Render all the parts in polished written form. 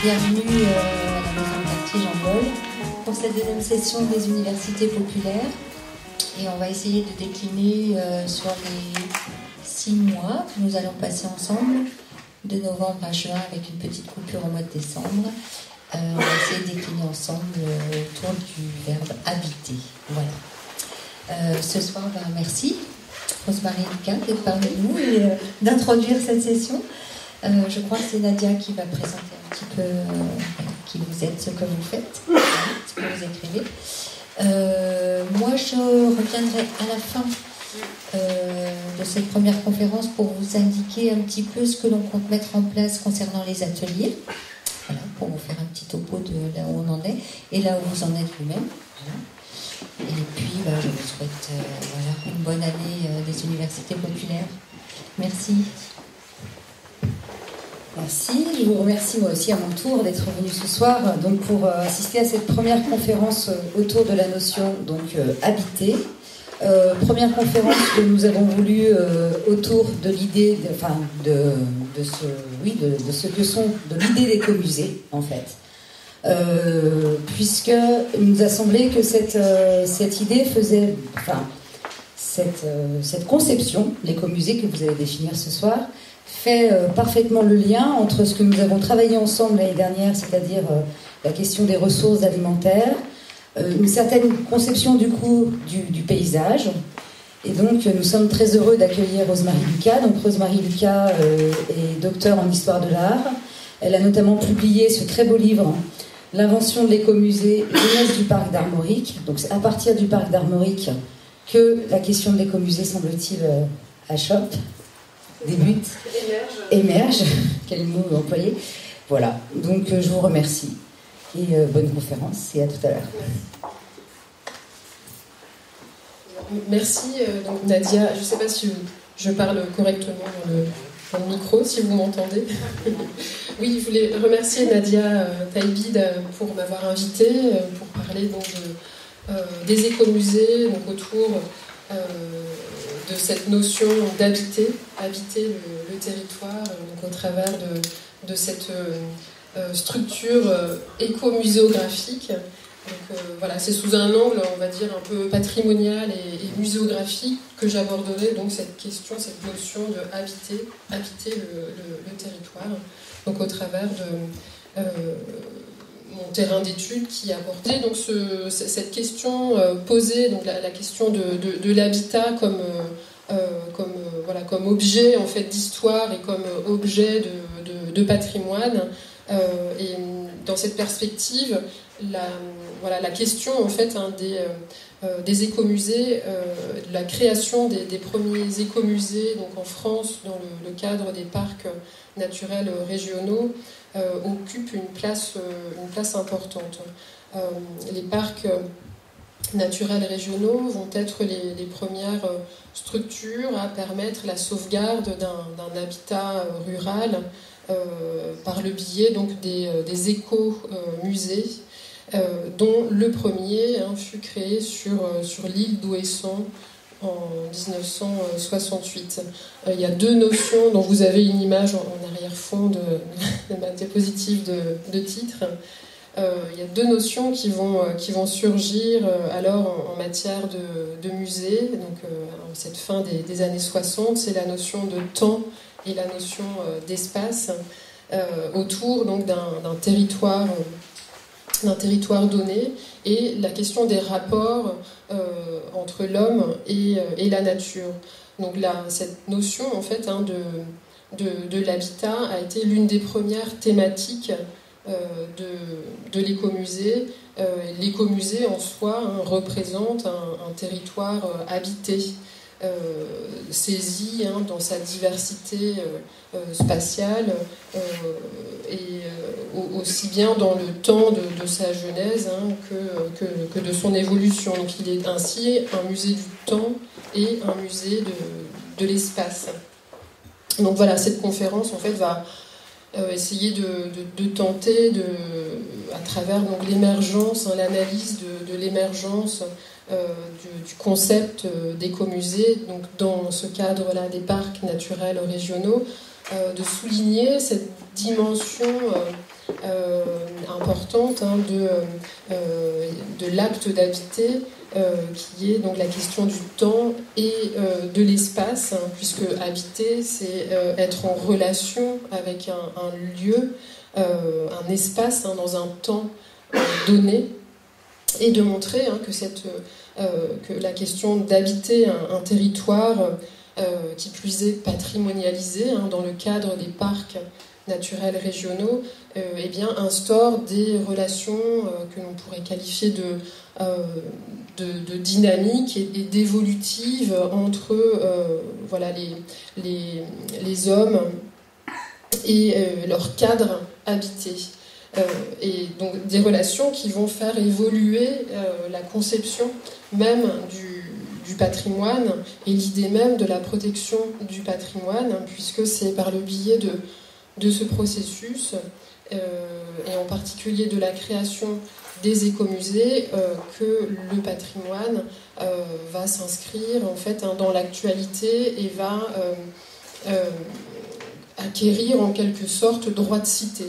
bienvenue à la maison de quartier Jean Moll pour cette deuxième session des universités populaires. Et on va essayer de décliner sur les 6 mois que nous allons passer ensemble, de novembre à juin avec une petite coupure au mois de décembre. On va essayer de décliner ensemble autour du verbe habiter. Voilà. Ce soir, merci Rosemarie Lucas d'être parmi nous et d'introduire cette session. Je crois que c'est Nadia qui va présenter un petit peu qui vous êtes, ce que vous faites, ce que vous écrivez. Moi, je reviendrai à la fin de cette première conférence pour vous indiquer un petit peu ce que l'on compte mettre en place concernant les ateliers. Voilà, pour vous faire un petit topo de là où on en est et là où vous en êtes vous-même. Voilà. Et puis, je vous souhaite une bonne année des universités populaires. Merci. Merci. Je vous remercie moi aussi à mon tour d'être venu ce soir donc pour assister à cette première conférence autour de la notion habiter. Première conférence que nous avons voulu autour de l'idée de l'idée d'écomusée en fait. Puisque il nous a semblé que cette idée faisait, cette conception, l'écomusée que vous allez définir ce soir, fait parfaitement le lien entre ce que nous avons travaillé ensemble l'année dernière, c'est-à-dire la question des ressources alimentaires, une certaine conception du coup du paysage. Et donc nous sommes très heureux d'accueillir Rosemarie Lucas. Donc Rosemarie Lucas est docteure en histoire de l'art. Elle a notamment publié ce très beau livre, L'invention de l'écomusée, jeunesse du parc d'Armorique. Donc c'est à partir du parc d'Armorique que la question de l'écomusée, semble-t-il, achoppe, débute, émerge, quel mot employer. Voilà, donc je vous remercie et bonne conférence et à tout à l'heure. Merci, donc Nadia, je ne sais pas si je parle correctement dans le micro, si vous m'entendez. Oui, je voulais remercier Nadia Taïbid pour m'avoir invitée, pour parler donc, des écomusées, donc autour de cette notion d'habiter le territoire, donc au travers de cette structure écomuséographique. Donc voilà, c'est sous un angle, on va dire, un peu patrimonial et muséographique que j'aborderai donc cette question, cette notion de habiter le territoire, donc au travers de mon terrain d'étude qui a porté donc cette question posée, donc la question de l'habitat comme objet en fait d'histoire et comme objet de patrimoine. Et dans cette perspective, la question en fait des écomusées, la création des premiers écomusées donc en France dans le cadre des parcs naturels régionaux occupe une place importante. Les parcs naturels régionaux vont être les premières structures à permettre la sauvegarde d'un habitat rural par le biais donc des écomusées, dont le premier fut créé sur l'île d'Ouessant en 1968. Il y a deux notions dont vous avez une image en arrière-fond de ma diapositive de titre. Il y a deux notions qui vont surgir alors en matière de musée, donc en cette fin des années 60, c'est la notion de temps et la notion d'espace autour donc d'un territoire donné, et la question des rapports entre l'homme et la nature. Donc là, cette notion en fait de l'habitat a été l'une des premières thématiques de l'écomusée. L'écomusée en soi représente un territoire habité, saisi dans sa diversité spatiale et aussi bien dans le temps de sa genèse que de son évolution. Donc il est ainsi un musée du temps et un musée de l'espace. Donc voilà, cette conférence en fait va essayer de tenter à travers donc l'émergence, l'analyse de l'émergence du concept d'écomusée, donc dans ce cadre-là des parcs naturels régionaux, de souligner cette dimension importante de l'acte d'habiter, qui est donc la question du temps et de l'espace, puisque habiter, c'est être en relation avec un lieu, un espace, dans un temps donné, et de montrer que la question d'habiter un territoire qui plus est patrimonialisé dans le cadre des parcs naturels régionaux, instaure des relations que l'on pourrait qualifier de dynamiques et d'évolutives entre les hommes et leur cadre habité. Et donc des relations qui vont faire évoluer la conception même du patrimoine et l'idée même de la protection du patrimoine, puisque c'est par le biais de ce processus, et en particulier de la création des écomusées, que le patrimoine va s'inscrire en fait dans l'actualité et va acquérir en quelque sorte droit de cité.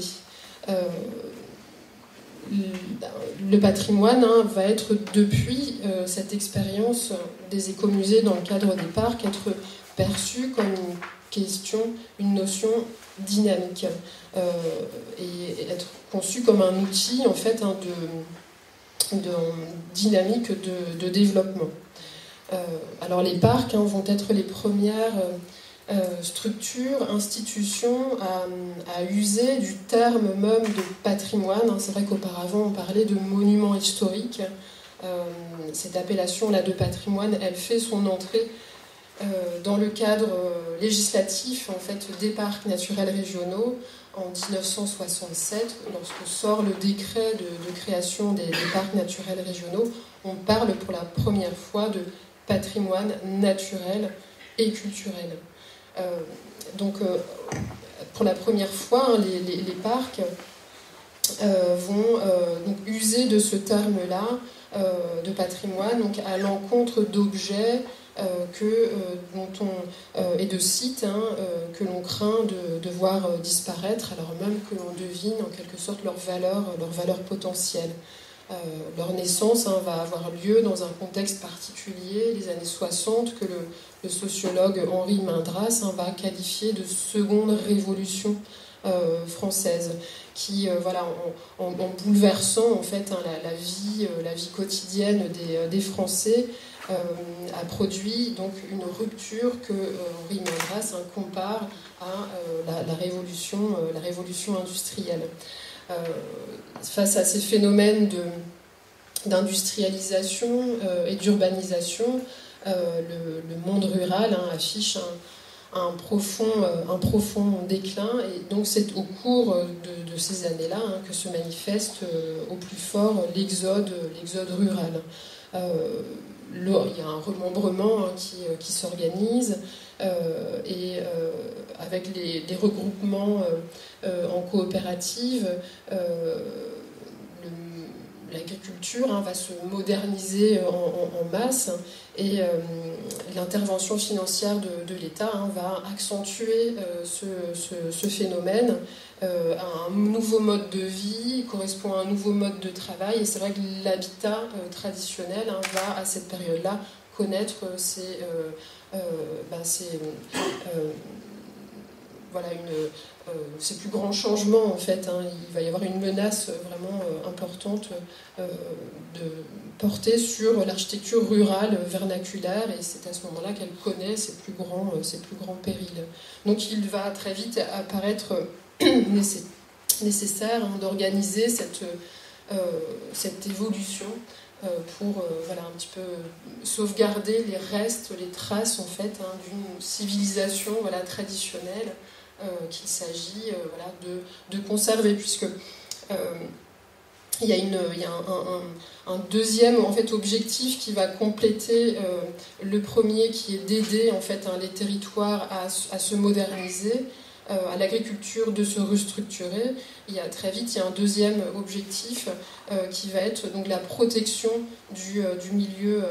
Le patrimoine va être, depuis cette expérience des écomusées dans le cadre des parcs, être perçu comme une question, une notion dynamique, et être conçu comme un outil en fait de dynamique de développement. Alors les parcs vont être les premières structures, institutions à user du terme même de patrimoine. C'est vrai qu'auparavant on parlait de monument historique. Cette appellation-là de patrimoine, elle fait son entrée dans le cadre législatif en fait, des parcs naturels régionaux en 1967, lorsque sort le décret de création des parcs naturels régionaux. On parle pour la première fois de patrimoine naturel et culturel. Pour la première fois, les parcs vont donc user de ce terme-là de patrimoine, donc à l'encontre d'objets et de sites que l'on craint de voir disparaître, alors même que l'on devine en quelque sorte leur valeur potentielle. Leur naissance va avoir lieu dans un contexte particulier, les années 60, que le sociologue Henri Mindras va qualifier de seconde révolution française, qui, en bouleversant en fait la vie quotidienne des Français, a produit donc une rupture que Henri Mindras compare à la révolution industrielle. Face à ces phénomènes d'industrialisation et d'urbanisation, le monde rural affiche un profond déclin, et donc c'est au cours de ces années-là que se manifeste au plus fort l'exode rural. Il y a un remembrement qui s'organise, et avec les regroupements en coopérative, l'agriculture va se moderniser en masse, et l'intervention financière de l'État va accentuer ce phénomène. Un nouveau mode de vie correspond à un nouveau mode de travail, et c'est vrai que l'habitat traditionnel va à cette période-là connaître ces plus grands changements en fait. Il va y avoir une menace vraiment importante portée sur l'architecture rurale vernaculaire, et c'est à ce moment-là qu'elle connaît ses plus grands périls. Donc il va très vite apparaître nécessaire d'organiser cette évolution pour un petit peu sauvegarder les restes, les traces en fait d'une civilisation traditionnelle qu'il s'agit de conserver, puisque il y a un deuxième en fait objectif qui va compléter le premier, qui est d'aider en fait les territoires à se moderniser, à l'agriculture de se restructurer. Il y a un deuxième objectif qui va être donc la protection du milieu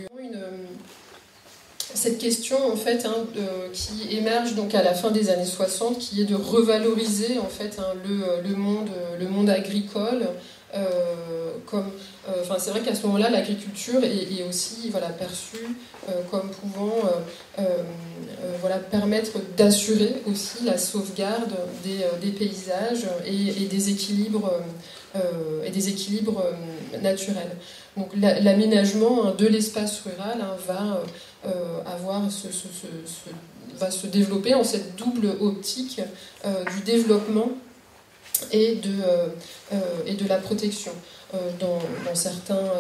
rural. cette question en fait qui émerge donc à la fin des années 60, qui est de revaloriser en fait le monde agricole comme c'est vrai qu'à ce moment-là l'agriculture est aussi perçue comme pouvant permettre d'assurer aussi la sauvegarde des paysages et des équilibres naturels. Donc l'aménagement de l'espace rural va se développer en cette double optique du développement et de la protection. Dans certains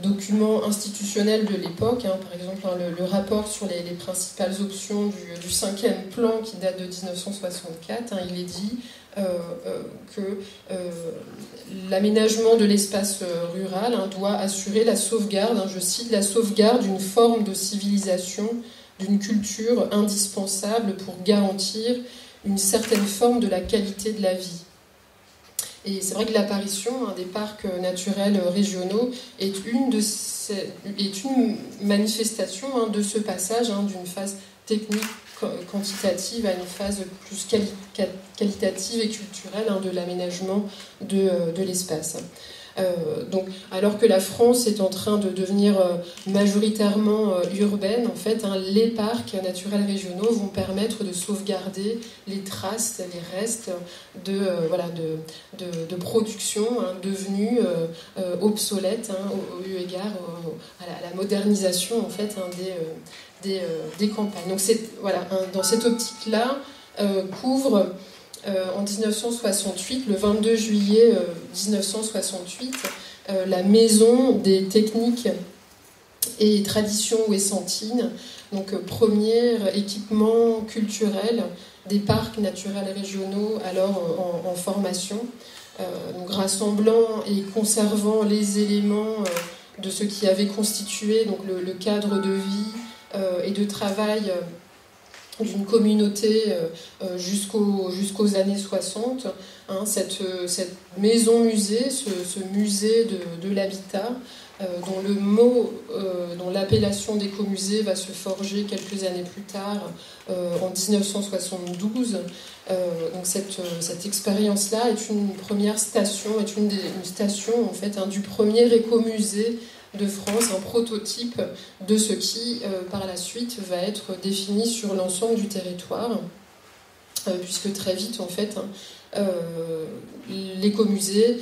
documents institutionnels de l'époque, par exemple le rapport sur les principales options du 5e plan qui date de 1964, il est dit que l'aménagement de l'espace rural doit assurer la sauvegarde, je cite, la sauvegarde d'une forme de civilisation, d'une culture indispensable pour garantir une certaine forme de la qualité de la vie. Et c'est vrai que l'apparition des parcs naturels régionaux est une manifestation de ce passage d'une phase technique quantitative à une phase plus qualitative et culturelle de l'aménagement de l'espace. Donc, alors que la France est en train de devenir majoritairement urbaine, en fait, les parcs naturels régionaux vont permettre de sauvegarder les traces, les restes de production devenue obsolète au eu égard à la modernisation en fait des campagnes. Donc dans cette optique-là couvre en 1968, le 22 juillet 1968, la Maison des techniques et traditions ouessantines, donc premier équipement culturel des parcs naturels régionaux alors en formation, donc rassemblant et conservant les éléments de ce qui avait constitué donc le cadre de vie et de travail d'une communauté jusqu'aux années 60, cette maison-musée, ce musée de l'habitat, dont l'appellation d'écomusée va se forger quelques années plus tard, en 1972. Donc cette expérience-là est une première station, une station en fait, du premier écomusée de France, un prototype de ce qui, par la suite, va être défini sur l'ensemble du territoire, puisque très vite, en fait, les écomusées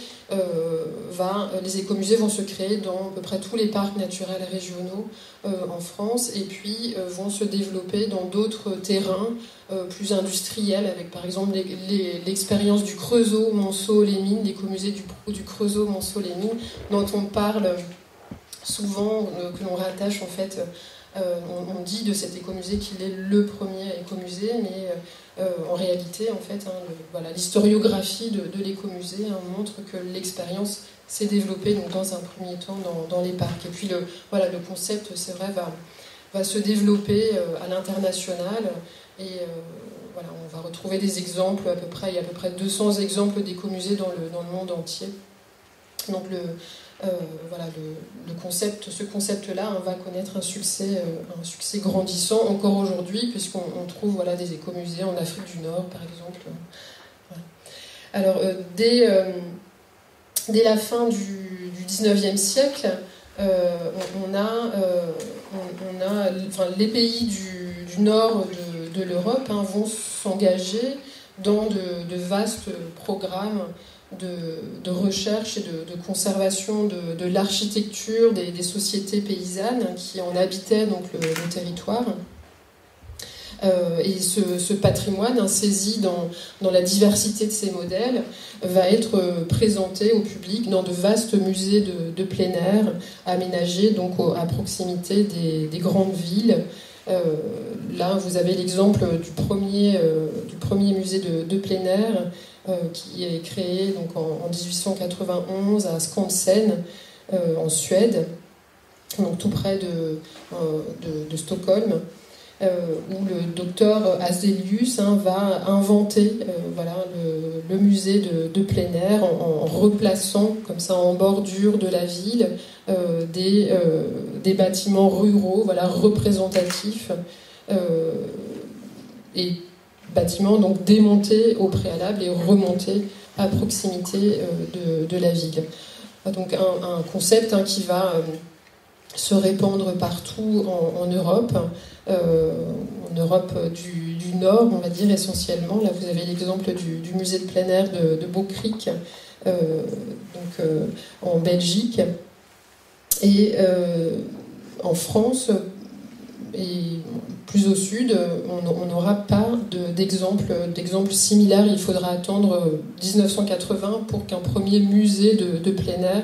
vont se créer dans à peu près tous les parcs naturels régionaux en France, et puis vont se développer dans d'autres terrains plus industriels, avec par exemple l'expérience du Creusot, Monceau-les-Mines, l'écomusée du Creusot, Monceau-les-Mines, dont on parle souvent, que l'on rattache en fait, on dit de cet écomusée qu'il est le premier écomusée, mais en réalité, en fait, l'historiographie de l'écomusée montre que l'expérience s'est développée donc, dans un premier temps dans les parcs. Et puis le concept, c'est vrai, va se développer à l'international, et on va retrouver des exemples, il y a à peu près 200 exemples d'écomusées dans le monde entier. Donc ce concept-là va connaître un succès grandissant encore aujourd'hui, puisqu'on trouve des écomusées en Afrique du Nord, par exemple. Alors, dès la fin du 19e siècle, les pays du nord de l'Europe vont s'engager dans de vastes programmes de recherche et de conservation de l'architecture des sociétés paysannes qui en habitaient donc, le territoire. Et ce patrimoine, saisi dans la diversité de ces modèles, va être présenté au public dans de vastes musées de plein air, aménagés donc à proximité des grandes villes. Là, vous avez l'exemple du premier musée de plein air qui est créé donc, en 1891 à Skansen, en Suède, donc tout près de Stockholm, où le docteur Hazelius va inventer le musée de plein air en replaçant comme ça en bordure de la ville des bâtiments ruraux, voilà, représentatifs, et bâtiments donc démontés au préalable et remontés à proximité de la ville. Donc un concept qui va se répandre partout en Europe, en Europe du Nord, on va dire essentiellement. Là, vous avez l'exemple du musée de plein air de Beaucric, en Belgique. Et en France, et plus au sud, on n'aura pas d'exemple similaire. Il faudra attendre 1980 pour qu'un premier musée de plein air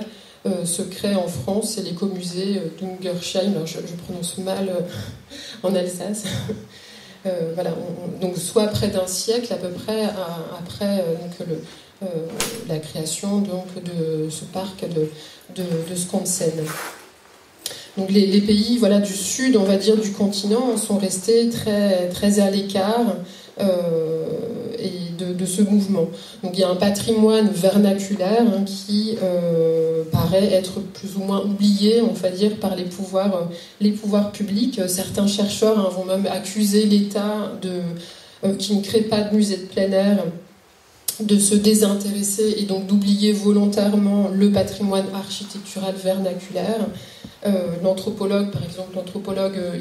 se crée en France. C'est l'écomusée d'Ungersheim, je prononce mal en Alsace. Voilà, donc soit près d'un siècle à peu près après la création donc, de ce parc de Skansen. Donc les pays voilà, du sud, on va dire, du continent sont restés très, très à l'écart et de ce mouvement. Donc il y a un patrimoine vernaculaire qui paraît être plus ou moins oublié, on va dire, par les pouvoirs publics. Certains chercheurs vont même accuser l'État qui ne crée pas de musée de plein air de se désintéresser et donc d'oublier volontairement le patrimoine architectural vernaculaire. L'anthropologue, par exemple,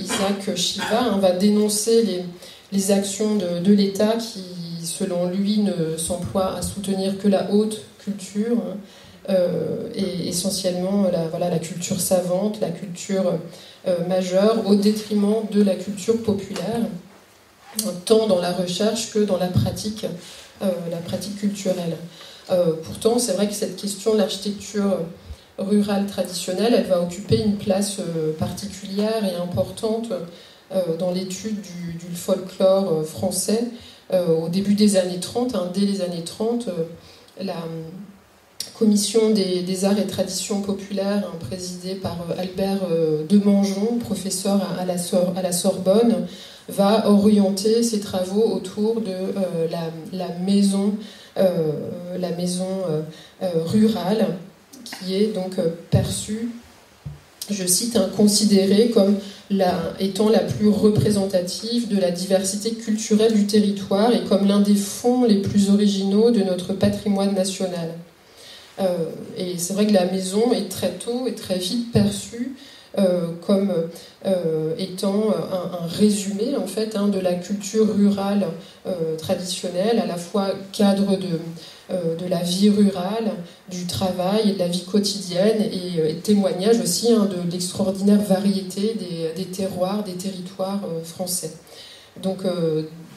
Isaac Shiva va dénoncer les actions de l'État qui, selon lui, ne s'emploie à soutenir que la haute culture et essentiellement la culture savante, la culture majeure, au détriment de la culture populaire, tant dans la recherche que dans la pratique culturelle. Pourtant, c'est vrai que cette question de l'architecture rurale traditionnelle, elle va occuper une place particulière et importante dans l'étude du folklore français. Au début des années 30, dès les années 30, la commission des arts et traditions populaires, présidée par Albert Demangeon, professeur à la Sorbonne, va orienter ses travaux autour de la maison rurale, qui est donc perçue, je cite, considérée comme étant la plus représentative de la diversité culturelle du territoire et comme l'un des fonds les plus originaux de notre patrimoine national. Et c'est vrai que la maison est très tôt et très vite perçue comme étant un résumé en fait de la culture rurale traditionnelle, à la fois cadre de la vie rurale, du travail et de la vie quotidienne, et témoignage aussi de l'extraordinaire variété des terroirs, des territoires français. Donc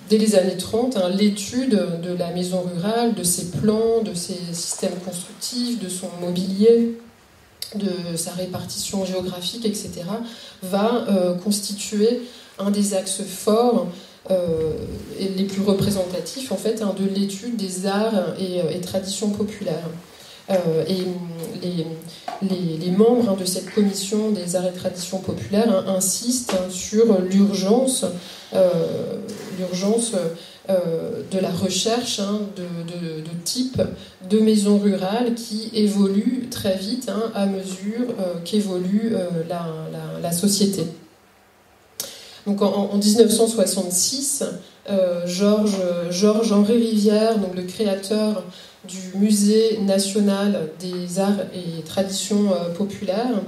dès les années 30, l'étude de la maison rurale, de ses plans, de ses systèmes constructifs, de son mobilier, de sa répartition géographique, etc., va constituer un des axes forts et les plus représentatifs en fait, de l'étude des arts et traditions populaires. Et les membres de cette commission des arts et traditions populaires insistent sur l'urgence de la recherche de type de maisons rurales qui évoluent très vite à mesure qu'évolue la société. Donc en 1966, Georges-Henri Rivière, donc le créateur du Musée national des arts et traditions populaires,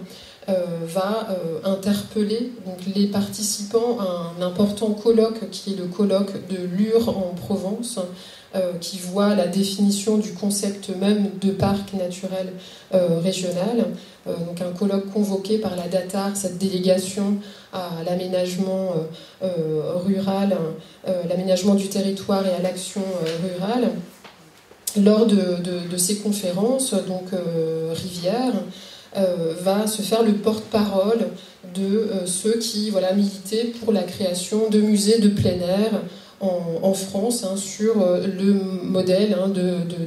va interpeller donc, les participants à un important colloque qui est le colloque de Lure en Provence, qui voit la définition du concept même de parc naturel régional. Donc un colloque convoqué par la DATAR, cette délégation à l'aménagement rural, l'aménagement du territoire et à l'action rurale. Lors de ces conférences, donc Rivière va se faire le porte-parole de ceux qui militaient pour la création de musées de plein air en France, sur le modèle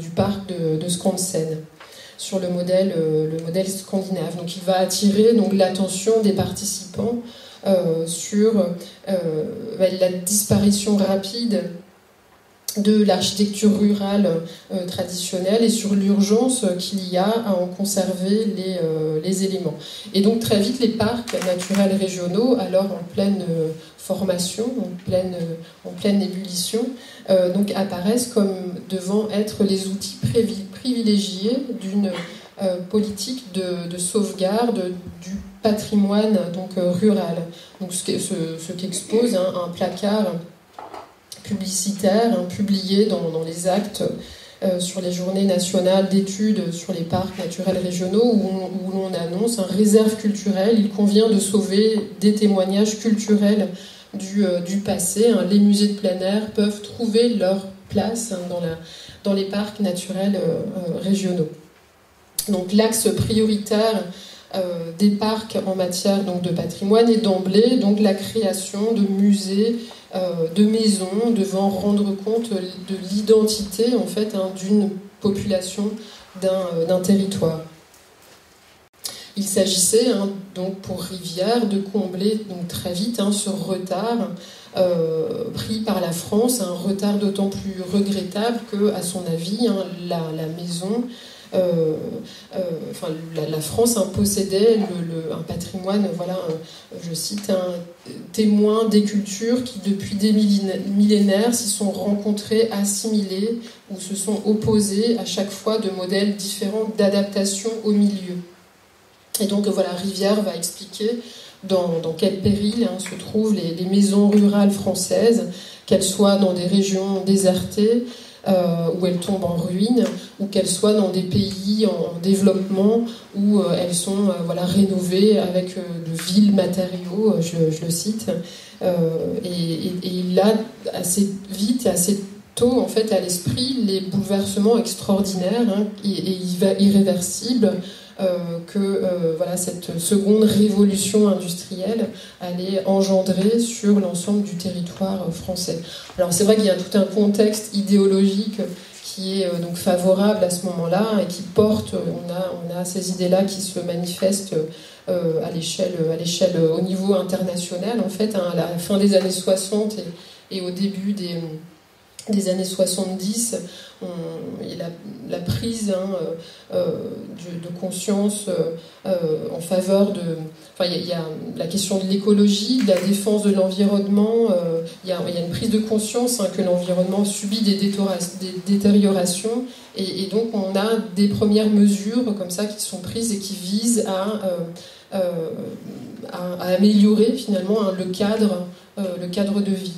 du parc de Skansen, sur le modèle scandinave. Donc il va attirer l'attention des participants sur la disparition rapide de l'architecture rurale traditionnelle et sur l'urgence qu'il y a à en conserver les éléments. Et donc très vite, les parcs naturels régionaux, alors en pleine formation, en pleine ébullition, donc apparaissent comme devant être les outils privilégiés d'une politique de sauvegarde du patrimoine donc, rural. Donc, ce qu'expose un placard publicitaire publié dans les actes sur les journées nationales d'études sur les parcs naturels régionaux où l'on annonce un réserve culturelle. Il convient de sauver des témoignages culturels du passé. Les musées de plein air peuvent trouver leur place dans les parcs naturels régionaux. Donc l'axe prioritaire des parcs en matière donc, de patrimoine est d'emblée donc, la création de musées, de maisons devant rendre compte de l'identité en fait, d'une population, d'un territoire. Il s'agissait donc pour Rivière de combler donc, très vite ce retard pris par la France, un retard d'autant plus regrettable que, à son avis, la maison... la France possédait un patrimoine, voilà, je cite, témoin des cultures qui depuis des millénaires s'y sont rencontrées, assimilées ou se sont opposées à chaque fois de modèles différents d'adaptation au milieu. Et donc voilà, Rivière va expliquer dans quel péril se trouvent les maisons rurales françaises, qu'elles soient dans des régions désertées, où elles tombent en ruine, ou qu'elles soient dans des pays en développement où elles sont rénovées avec de vils matériaux, je le cite. Et il a assez vite et assez tôt en fait, à l'esprit les bouleversements extraordinaires et irréversibles que cette seconde révolution industrielle allait engendrer sur l'ensemble du territoire français. Alors c'est vrai qu'il y a tout un contexte idéologique qui est donc favorable à ce moment-là et qui porte, on a ces idées-là qui se manifestent à l'échelle au niveau international en fait, à la fin des années 60 et au début des années 70, il y a la prise de conscience en faveur de... il y a la question de l'écologie, de la défense de l'environnement. Il y a une prise de conscience que l'environnement subit des détériorations. Et donc, on a des premières mesures comme ça qui sont prises et qui visent à améliorer finalement le cadre de vie.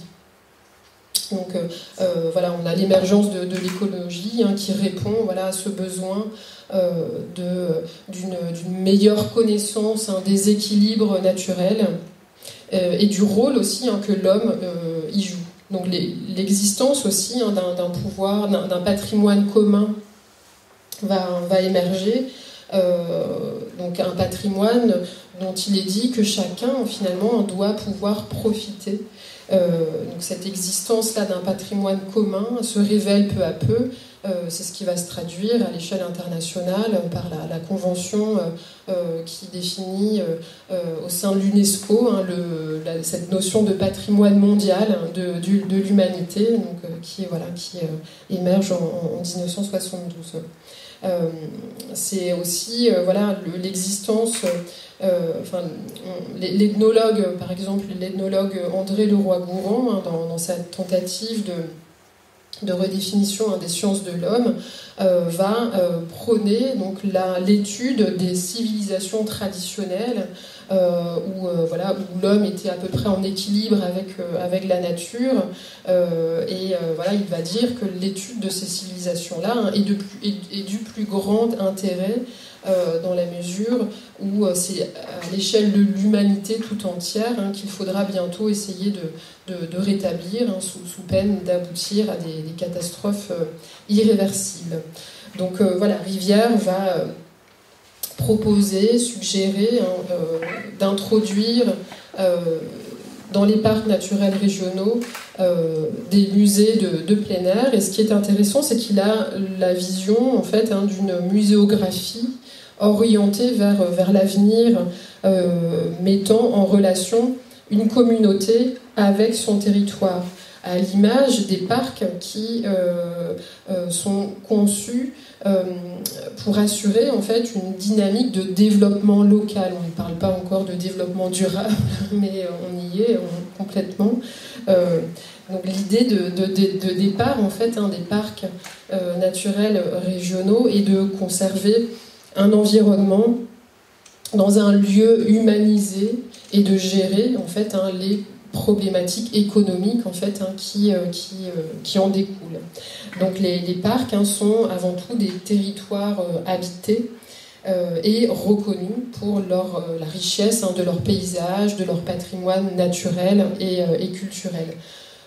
Donc on a l'émergence de l'écologie qui répond à ce besoin d'une meilleure connaissance des équilibres naturels et du rôle aussi que l'homme y joue. Donc l'existence aussi d'un pouvoir, d'un patrimoine commun va émerger. Donc un patrimoine dont il est dit que chacun finalement doit pouvoir profiter. Donc cette existence-là d'un patrimoine commun se révèle peu à peu. C'est ce qui va se traduire à l'échelle internationale par la convention qui définit au sein de l'UNESCO cette notion de patrimoine mondial de l'humanité, donc, qui émerge en 1972. C'est aussi l'existence... l'ethnologue, par exemple, l'ethnologue André Leroy-Gourhan, dans sa tentative de redéfinition des sciences de l'homme, va prôner donc l'étude des civilisations traditionnelles où l'homme était à peu près en équilibre avec la nature, il va dire que l'étude de ces civilisations-là est du plus grand intérêt dans la mesure où c'est à l'échelle de l'humanité tout entière qu'il faudra bientôt essayer de rétablir sous peine d'aboutir à des catastrophes irréversibles. Donc Rivière va proposer, suggérer d'introduire dans les parcs naturels régionaux des musées de plein air. Et ce qui est intéressant, c'est qu'il a la vision en fait d'une muséographie orientée vers l'avenir, mettant en relation une communauté avec son territoire. à l'image des parcs qui sont conçus pour assurer en fait une dynamique de développement local. On ne parle pas encore de développement durable, mais on y est complètement. Donc l'idée de départ en fait des parcs naturels régionaux est de conserver un environnement dans un lieu humanisé et de gérer en fait les problématiques économiques en fait qui en découlent. Donc les parcs sont avant tout des territoires habités et reconnus pour la richesse de leur paysage, de leur patrimoine naturel et culturel.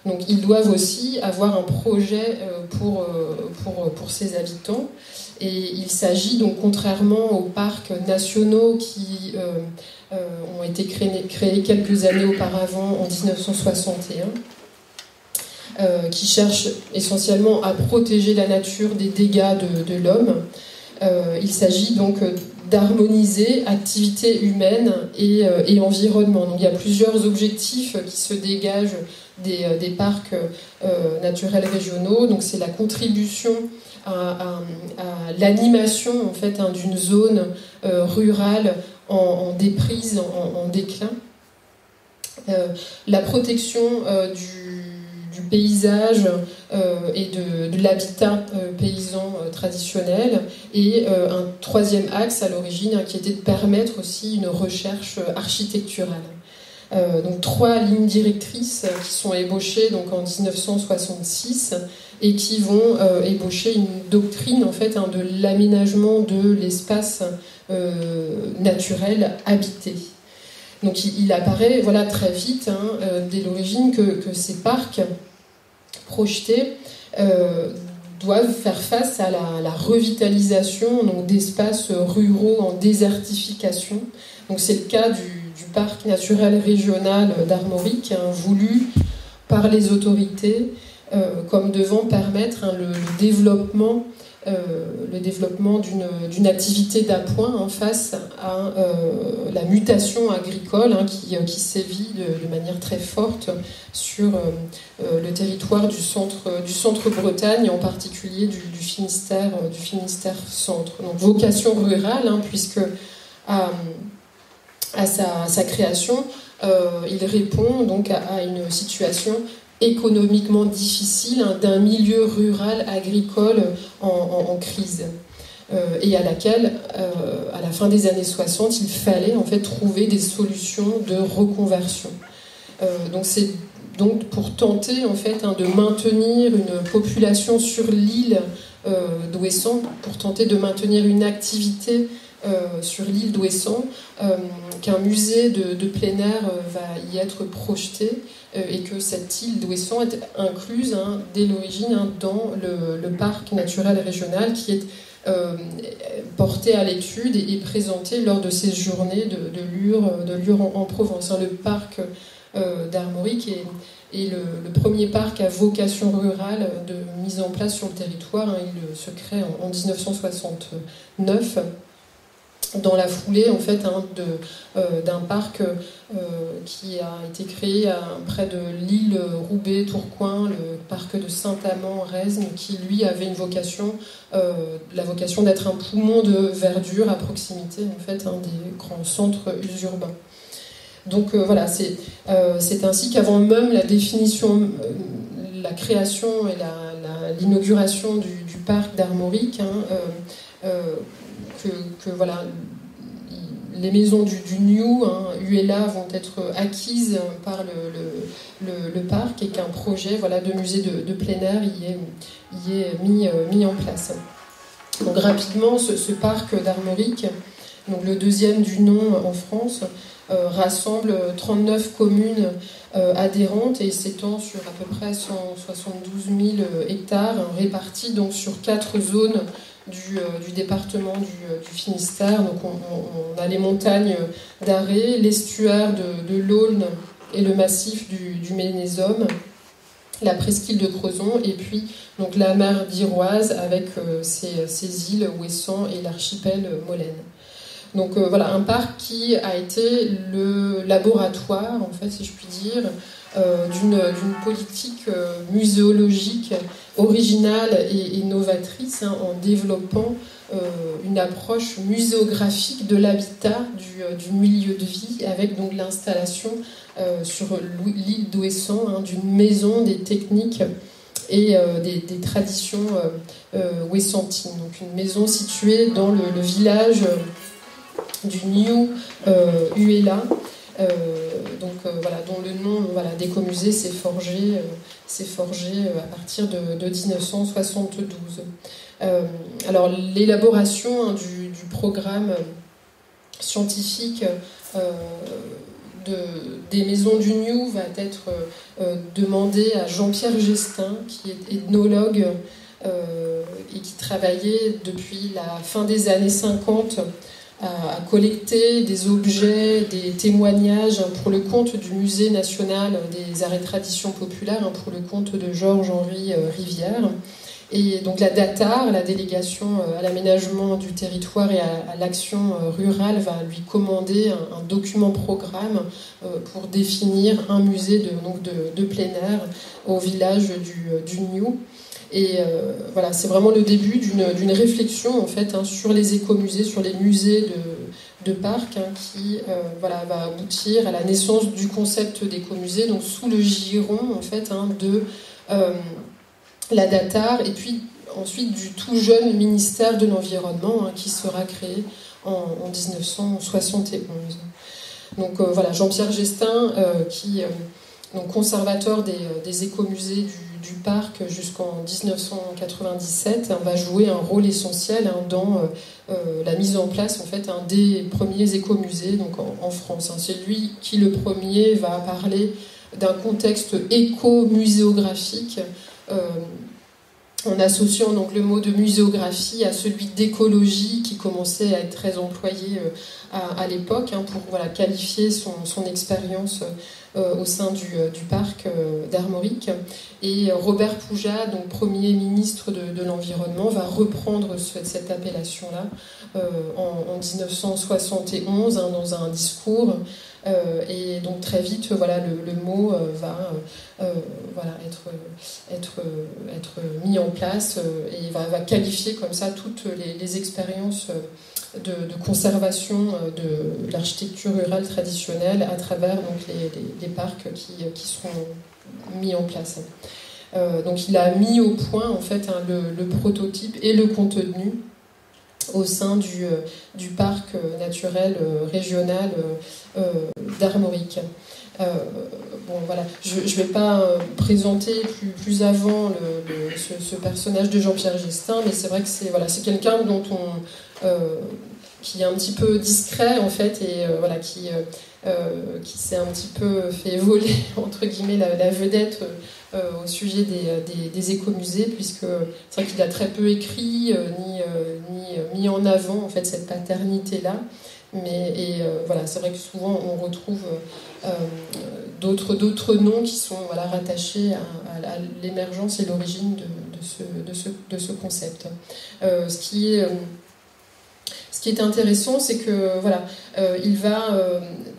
Donc ils doivent aussi avoir un projet pour ses habitants. Et il s'agit donc, contrairement aux parcs nationaux qui ont été créés quelques années auparavant, en 1961, qui cherchent essentiellement à protéger la nature des dégâts de l'homme, il s'agit donc d'harmoniser activité humaine et environnement. Donc il y a plusieurs objectifs qui se dégagent des parcs naturels régionaux. Donc c'est la contribution à l'animation en fait d'une zone rurale en déprise, en déclin, la protection du paysage et de l'habitat paysan traditionnel, et un troisième axe à l'origine qui était de permettre aussi une recherche architecturale. Donc 3 lignes directrices qui sont ébauchées donc en 1966 et qui vont ébaucher une doctrine en fait de l'aménagement de l'espace naturel habité. Donc il apparaît très vite dès l'origine que ces parcs projetés doivent faire face à la revitalisation donc d'espaces ruraux en désertification. Donc c'est le cas du parc naturel régional d'Armorique, voulu par les autorités comme devant permettre le développement d'une activité d'appoint face à la mutation agricole qui sévit de manière très forte sur le territoire du centre Bretagne, en particulier du Finistère centre. Donc vocation rurale, puisque à sa création, il répond donc à une situation économiquement difficile d'un milieu rural agricole en crise, et à laquelle, à la fin des années 60, il fallait en fait trouver des solutions de reconversion. Donc c'est donc pour tenter en fait de maintenir une population sur l'île d'Ouessant, pour tenter de maintenir une activité sur l'île d'Ouessant, qu'un musée de plein air va y être projeté, et que cette île d'Ouessant est incluse dès l'origine dans le parc naturel régional qui est porté à l'étude et présenté lors de ces journées de Lure en Provence. Le parc d'Armorique est le premier parc à vocation rurale mise en place sur le territoire. Il se crée en 1969. Dans la foulée en fait d'un parc qui a été créé près de l'île Roubaix-Tourcoing, le parc de Saint-Amand-Resmes, qui lui avait la vocation d'être un poumon de verdure à proximité en fait des grands centres urbains. Donc voilà, c'est ainsi qu'avant même la définition, la création et l'inauguration du parc d'Armorique, que voilà, les maisons du New, ULA, vont être acquises par le parc, et qu'un projet de musée de plein air y est mis en place. Donc rapidement, ce parc d'Armorique, donc le deuxième du nom en France, rassemble 39 communes adhérentes et s'étend sur à peu près 172 000 hectares, répartis donc sur 4 zones du département du Finistère. Donc on a les montagnes d'Arrée, l'estuaire de l'Aulne et le massif du Ménézome, la presqu'île de Crozon, et puis donc la mer d'Iroise avec ses îles Ouessant et l'archipel Molène. Donc voilà, un parc qui a été le laboratoire, en fait, si je puis dire, d'une politique muséologique originale et novatrice, hein, en développant une approche muséographique de l'habitat, du milieu de vie, avec donc l'installation sur l'île d'Ouessant, hein, d'une maison, des techniques et des traditions ouessantines. Donc une maison située dans le village du New Uela, voilà, dont le nom d'écomusée s'est forgé à partir de 1972. Alors l'élaboration, hein, du programme scientifique des maisons du New va être demandée à Jean-Pierre Gestin, qui est ethnologue et qui travaillait depuis la fin des années 50 à collecter des objets, des témoignages, hein, pour le compte du Musée national des arts et traditions populaires, hein, pour le compte de Georges-Henri Rivière. Et donc la DATAR, la délégation à l'aménagement du territoire et à l'action rurale, va lui commander un document programme pour définir un musée de plein air au village du New. Et voilà, c'est vraiment le début d'une réflexion, en fait, hein, sur les écomusées, sur les musées de parcs, hein, qui va aboutir à la naissance du concept d'écomusée, donc sous le giron, en fait, hein, de la DATAR, et puis ensuite du tout jeune ministère de l'Environnement, hein, qui sera créé en 1971. Donc voilà, Jean-Pierre Gestin, donc conservateur des écomusées du parc jusqu'en 1997, hein, va jouer un rôle essentiel, hein, dans la mise en place, en fait, hein, des premiers écomusées donc en France. Hein. C'est lui qui, le premier, va parler d'un contexte éco-muséographique, en associant donc le mot de muséographie à celui d'écologie, qui commençait à être très employé à l'époque, hein, pour qualifier son expérience au sein du parc d'Armorique. Et Robert Poujat, donc Premier ministre de l'Environnement, va reprendre cette appellation-là en 1971, hein, dans un discours. Et donc très vite, le mot va être mis en place, et va qualifier comme ça toutes les expériences de conservation de l'architecture rurale traditionnelle à travers donc les parcs qui seront mis en place. Donc il a mis au point, en fait, hein, le prototype et le contenu au sein du parc naturel régional d'Armorique. Je ne vais pas présenter plus avant ce personnage de Jean-Pierre Gestin, mais c'est vrai que c'est quelqu'un dont qui est un petit peu discret, en fait, et qui s'est un petit peu fait voler, entre guillemets, la vedette au sujet des écomusées, puisque c'est vrai qu'il a très peu écrit ni mis en avant, en fait, cette paternité-là. C'est vrai que souvent on retrouve d'autres noms qui sont rattachés à l'émergence et l'origine de ce concept. Ce qui est intéressant, c'est que il va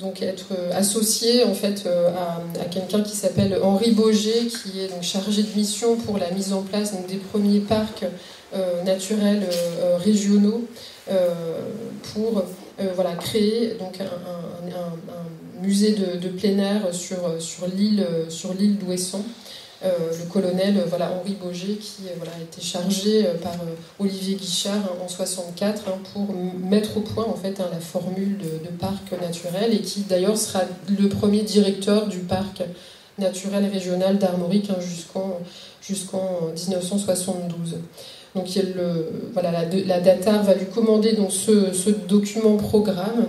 donc être associé, en fait, à quelqu'un qui s'appelle Henri Boger, qui est donc chargé de mission pour la mise en place, donc, des premiers parcs naturels régionaux, pour créer donc un musée de plein air sur l'île d'Ouessant. Le colonel Henri Boger, qui a été chargé par Olivier Guichard, hein, en 1964, hein, pour mettre au point, en fait, hein, la formule de parc naturel, et qui d'ailleurs sera le premier directeur du parc naturel régional d'Armorique, hein, jusqu'en 1972. Donc la DATAR va lui commander donc ce document programme,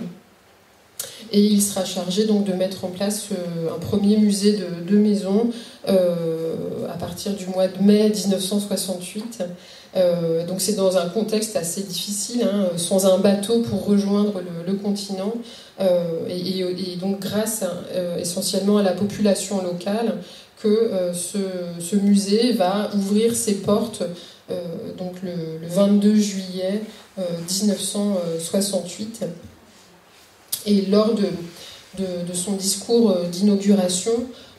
et il sera chargé donc de mettre en place un premier musée de maisons à partir du mois de mai 1968. Donc c'est dans un contexte assez difficile, hein, sans un bateau pour rejoindre le continent, et donc grâce essentiellement à la population locale que ce musée va ouvrir ses portes donc le 22 juillet 1968. Et lors de son discours d'inauguration,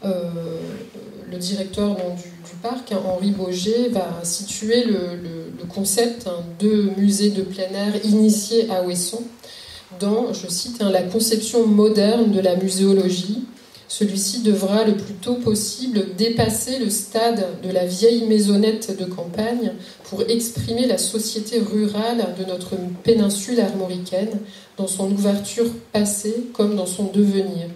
le directeur donc, du parc, Henri Boger, va situer le concept de musée de plein air initié à Ouessant dans, je cite, la conception moderne de la muséologie. Celui-ci devra le plus tôt possible dépasser le stade de la vieille maisonnette de campagne pour exprimer la société rurale de notre péninsule armoricaine dans son ouverture passée comme dans son devenir.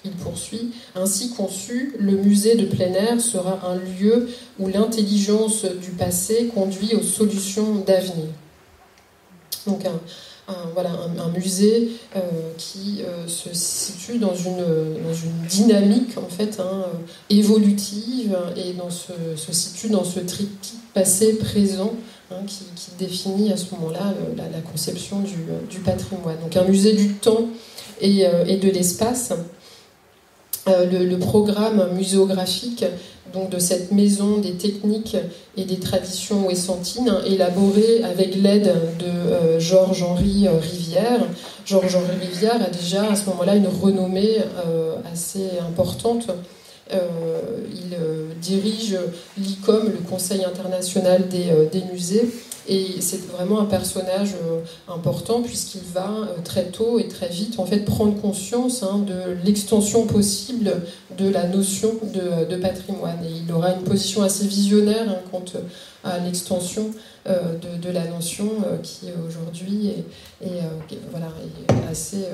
Il poursuit, ainsi conçu, le musée de plein air sera un lieu où l'intelligence du passé conduit aux solutions d'avenir. Donc un musée qui se situe dans une dynamique en fait évolutive et se situe dans ce triptyque passé-présent qui définit à ce moment-là la conception du patrimoine. Donc un musée du temps et de l'espace. Le programme muséographique donc de cette maison des techniques et des traditions ouessantines, élaboré avec l'aide de Georges-Henri Rivière. Georges-Henri Rivière a déjà à ce moment-là une renommée assez importante. Il dirige l'ICOM, le Conseil international des musées, et c'est vraiment un personnage important puisqu'il va très tôt et très vite en fait prendre conscience de l'extension possible de la notion de patrimoine, et il aura une position assez visionnaire quant à l'extension de la notion qui aujourd'hui est assez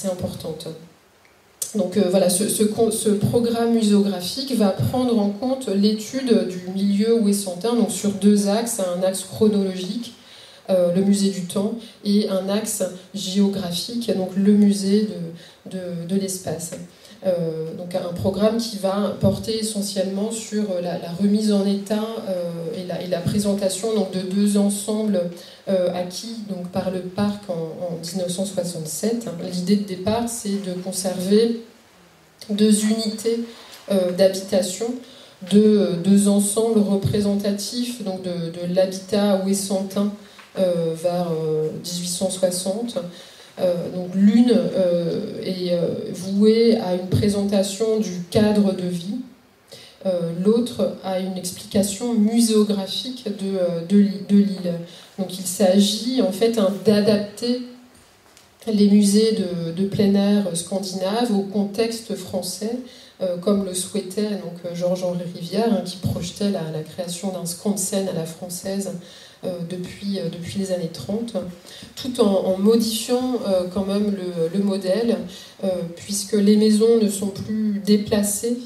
importante. Donc ce programme muséographique va prendre en compte l'étude du milieu ouessantin, donc sur deux axes, un axe chronologique, le musée du temps, et un axe géographique, donc le musée de l'espace. Donc un programme qui va porter essentiellement sur la remise en état et la présentation donc, de deux ensembles acquis donc, par le parc en 1967. L'idée de départ, c'est de conserver deux unités d'habitation, deux ensembles représentatifs donc de l'habitat ouessantin vers 1860. Donc l'une est vouée à une présentation du cadre de vie, l'autre a une explication muséographique de l'île. Donc il s'agit en fait d'adapter les musées de plein air scandinaves au contexte français, comme le souhaitait donc Georges-Henri Rivière, qui projetait la création d'un Skansen à la française depuis les années 30, tout en modifiant quand même le modèle, puisque les maisons ne sont plus déplacées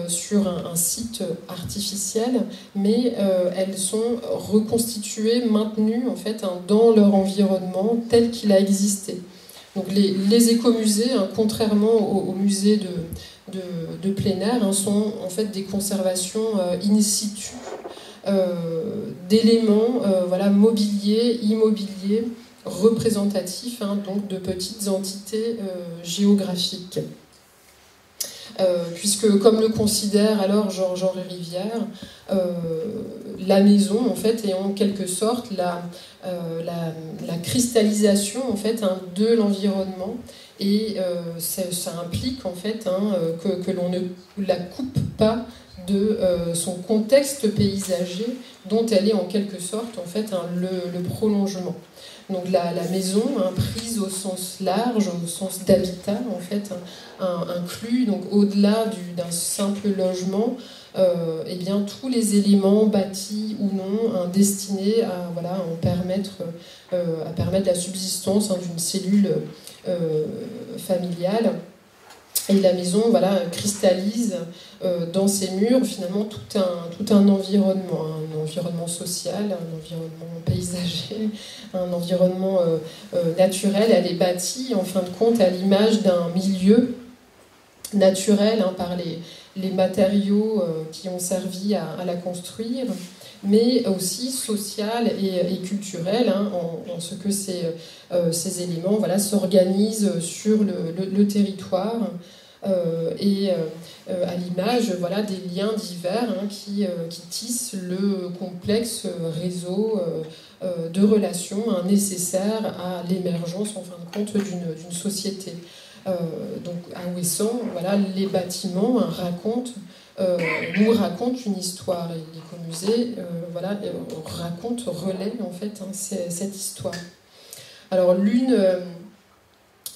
sur un site artificiel, mais elles sont reconstituées, maintenues en fait dans leur environnement tel qu'il a existé. Donc les écomusées, contrairement aux musées de plein air, sont en fait des conservations in situ d'éléments mobiliers, immobiliers, représentatifs donc de petites entités géographiques. Puisque, comme le considère alors Georges-Henri Rivière, la maison en fait est en quelque sorte la cristallisation en fait de l'environnement, et ça implique en fait que l'on ne la coupe pas de son contexte paysager, dont elle est en quelque sorte en fait le prolongement. Donc la maison, prise au sens large, au sens d'habitat, en fait, inclut donc au-delà d'un simple logement, tous les éléments bâtis ou non destinés à permettre la subsistance d'une cellule familiale. Et la maison cristallise dans ses murs finalement tout un environnement social, un environnement paysager, un environnement naturel. Elle est bâtie en fin de compte à l'image d'un milieu naturel par les matériaux qui ont servi à la construire, mais aussi social et culturel, en ce que ces éléments s'organisent sur le territoire, et à l'image des liens divers qui tissent le complexe réseau de relations nécessaires à l'émergence en fin de compte d'une société. Donc à Ouessant, voilà, les bâtiments nous racontent une histoire. Et l'écomusée voilà, relaie en fait cette histoire. Alors l'une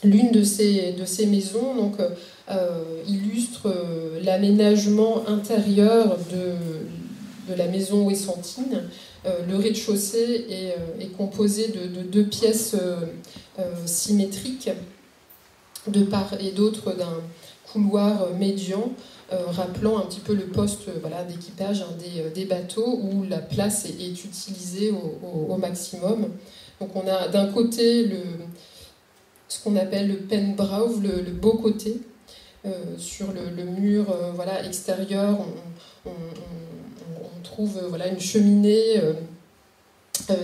de ces maisons donc, illustre l'aménagement intérieur de la maison ouessantine. Le rez-de-chaussée est composé de 2 pièces symétriques, de part et d'autre d'un couloir médian, rappelant un petit peu le poste d'équipage des bateaux, où la place est utilisée au maximum. Donc on a d'un côté ce qu'on appelle le Penbrauf, le beau côté. Sur le mur extérieur, on trouve une cheminée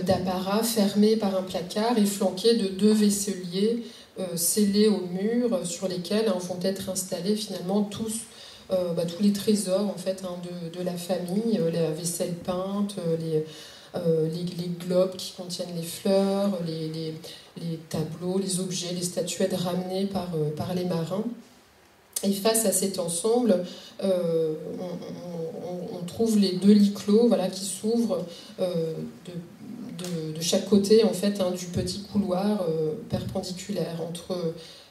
d'apparat fermée par un placard et flanquée de 2 vaisseliers scellés au mur, sur lesquels vont être installés finalement tous les trésors en fait, de la famille, la vaisselle peinte, les globes qui contiennent les fleurs, les tableaux, les objets, les statuettes ramenées par les marins. Et face à cet ensemble, on trouve les 2 lits clos qui s'ouvrent de chaque côté en fait, du petit couloir perpendiculaire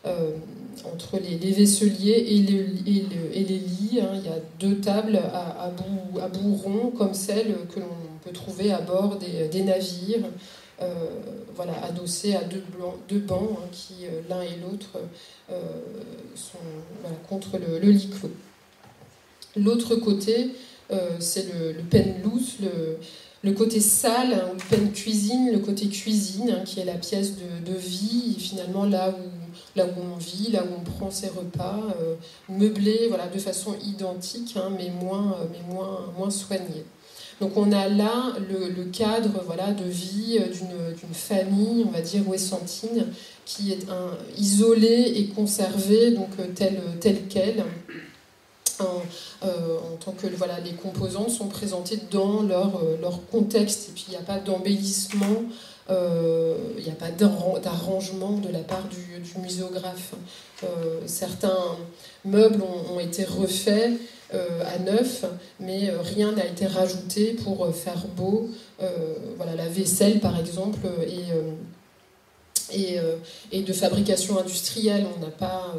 entre les vaisseliers et les lits. Il y a 2 tables à bout rond, comme celles que l'on peut trouver à bord des navires, adossés à 2 bancs qui, l'un et l'autre, sont contre le lit clos. L'autre côté, c'est le penloose, le côté salle, ou le pen cuisine, le côté cuisine, qui est la pièce de vie, finalement là où on vit, là où on prend ses repas, meublé de façon identique, mais moins soigné. Donc on a là le cadre de vie d'une famille, on va dire ouessantine, qui est isolée et conservée donc telle qu'elle, en tant que les composantes sont présentées dans leur contexte. Et puis il n'y a pas d'embellissement, il n'y a pas d'arrangement de la part du muséographe. Certains meubles ont été refaits à neuf, mais rien n'a été rajouté pour faire beau. La vaisselle, par exemple, et de fabrication industrielle. On n'a pas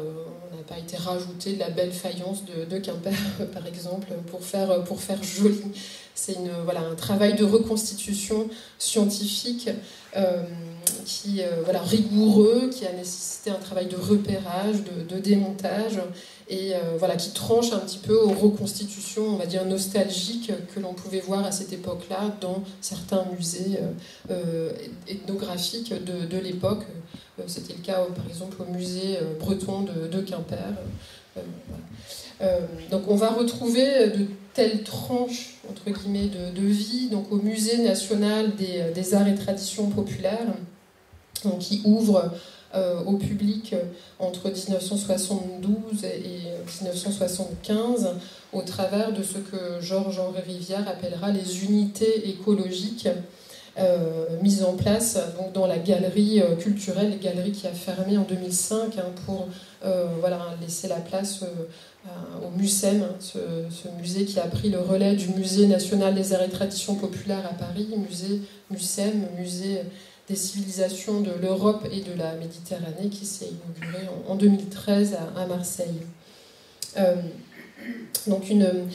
été rajouté de la belle faïence de Quimper, par exemple, pour faire joli. C'est un travail de reconstitution scientifique rigoureux, qui a nécessité un travail de repérage, de démontage, et qui tranche un petit peu aux reconstitutions, on va dire, nostalgiques que l'on pouvait voir à cette époque-là dans certains musées ethnographiques de l'époque. C'était le cas, par exemple, au musée breton de Quimper. Donc on va retrouver de telles tranches, entre guillemets, de vie, donc au Musée national des arts et traditions populaires, donc, qui ouvre au public entre 1972 et 1975, au travers de ce que Georges-Henri Rivière appellera les unités écologiques, mises en place donc, dans la galerie culturelle, la galerie qui a fermé en 2005 pour laisser la place au MUSEM, ce musée qui a pris le relais du Musée national des arts et traditions populaires à Paris, MUSEM, musée des civilisations de l'Europe et de la Méditerranée, qui s'est inauguré en 2013 à Marseille. Donc une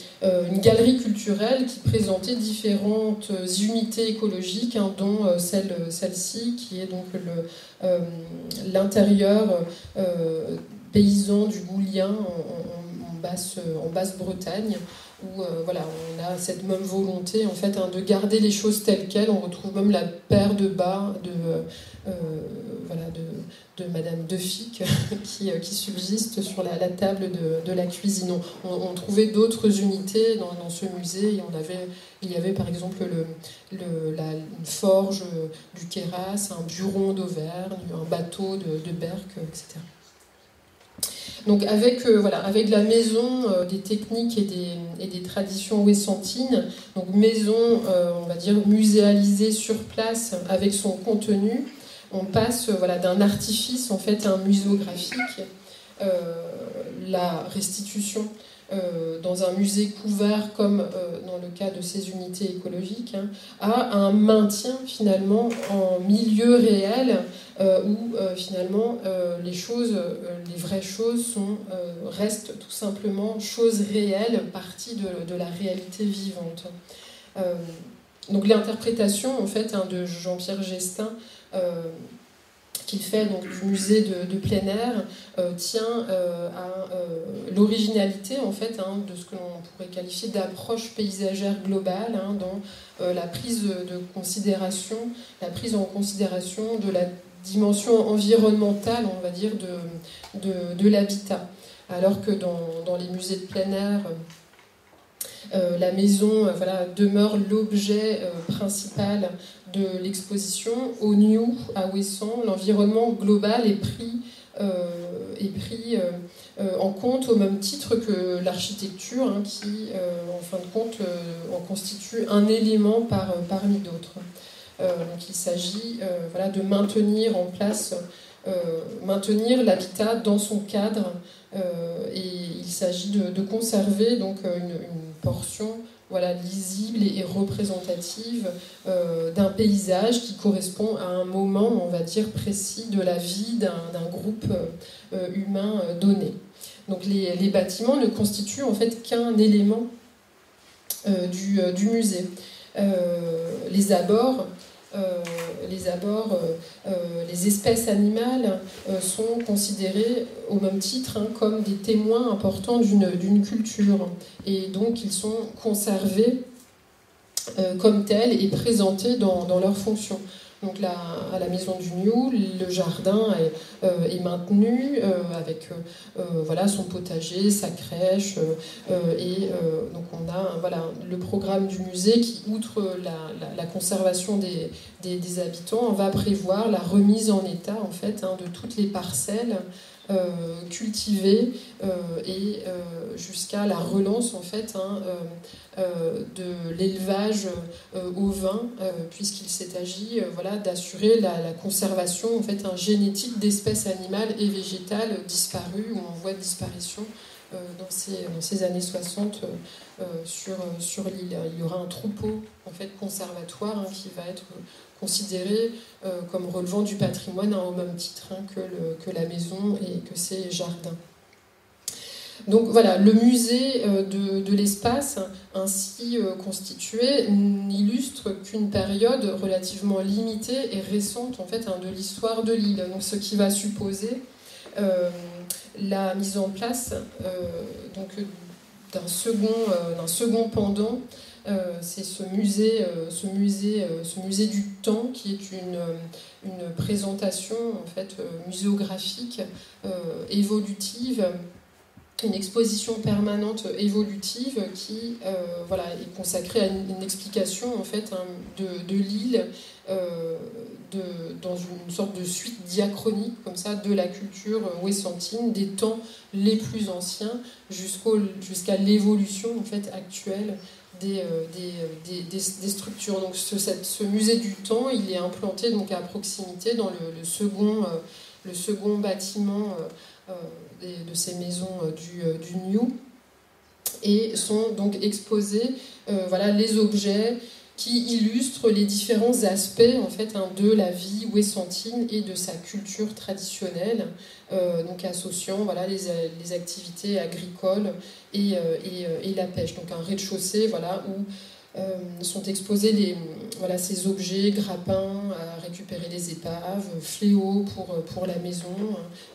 galerie culturelle qui présentait différentes unités écologiques, dont celle-ci, qui est donc l'intérieur paysan du Goulien en Basse-Bretagne, où on a cette même volonté en fait, de garder les choses telles quelles. On retrouve même la paire de bas de Madame Defic qui subsiste sur la table de la cuisine. On trouvait d'autres unités dans ce musée. Et il y avait par exemple une forge du Queyras, un buron d'Auvergne, un bateau de Berck, etc. Donc avec la maison des techniques et des traditions ouessantines, donc maison, on va dire, muséalisée sur place avec son contenu, on passe d'un artifice en fait à un muséographique la restitution dans un musée couvert comme dans le cas de ces unités écologiques, hein, à un maintien finalement en milieu réel où finalement les vraies choses restent tout simplement choses réelles, partie de la réalité vivante. Donc l'interprétation en fait, hein, de Jean-Pierre Gestin qu'il fait donc, du musée de plein air tient à l'originalité en fait, hein, de ce que l'on pourrait qualifier d'approche paysagère globale, hein, dans la prise en considération de la dimension environnementale, on va dire, de l'habitat. Alors que dans les musées de plein air, la maison demeure l'objet principal de l'exposition. Au New, à Ouessant, l'environnement global est pris en compte au même titre que l'architecture, hein, qui, en fin de compte, en constitue un élément parmi d'autres. Donc il s'agit de maintenir en place, maintenir l'habitat dans son cadre, et il s'agit de conserver donc une portion lisible et représentative d'un paysage qui correspond à un moment, on va dire, précis de la vie d'un groupe humain donné. Donc les bâtiments ne constituent en fait qu'un élément du musée. Les abords, les espèces animales sont considérées au même titre, hein, comme des témoins importants d'une culture. Et donc ils sont conservés comme tels et présentés dans leurs fonctions. Donc là, à la maison du New, le jardin est maintenu avec son potager, sa crèche, et donc on a le programme du musée qui, outre la conservation des habitants, va prévoir la remise en état en fait, hein, de toutes les parcelles cultivées et jusqu'à la relance en fait, hein, de l'élevage au vin, puisqu'il s'est agi d'assurer la conservation en fait, hein, génétique d'espèces animales et végétales disparues ou en voie de disparition dans ces années 60 sur l'île. Il y aura un troupeau en fait, conservatoire, hein, qui va être considéré comme relevant du patrimoine, hein, au même titre, hein, que la maison et que ses jardins. Donc voilà, le musée de l'espace ainsi constitué n'illustre qu'une période relativement limitée et récente en fait, hein, de l'histoire de l'île. Donc ce qui va supposer la mise en place d'un second pendant. C'est ce musée du temps qui est une présentation en fait, muséographique évolutive, une exposition permanente évolutive qui est consacrée à une explication en fait, hein, de l'île dans une sorte de suite diachronique comme ça, de la culture ouessantine, des temps les plus anciens jusqu'à l'évolution en fait, actuelle des structures. Donc ce musée du temps, il est implanté donc, à proximité dans le second bâtiment de ces maisons du New, et sont donc exposés les objets qui illustrent les différents aspects en fait, hein, de la vie ouessantine et de sa culture traditionnelle, donc associant les activités agricoles et la pêche. Donc un rez-de-chaussée où sont exposés ces objets, grappins à récupérer les épaves, fléaux pour la maison,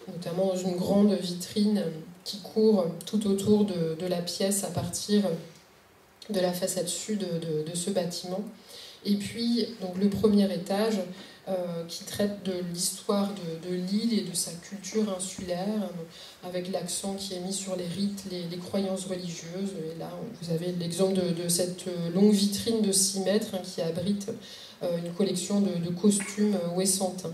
notamment dans une grande vitrine qui court tout autour de la pièce à partir de la façade sud de ce bâtiment. Et puis donc, le premier étage qui traite de l'histoire de l'île et de sa culture insulaire, avec l'accent qui est mis sur les rites, les croyances religieuses. Et là, vous avez l'exemple de cette longue vitrine de 6 mètres, hein, qui abrite une collection de costumes ouessantins.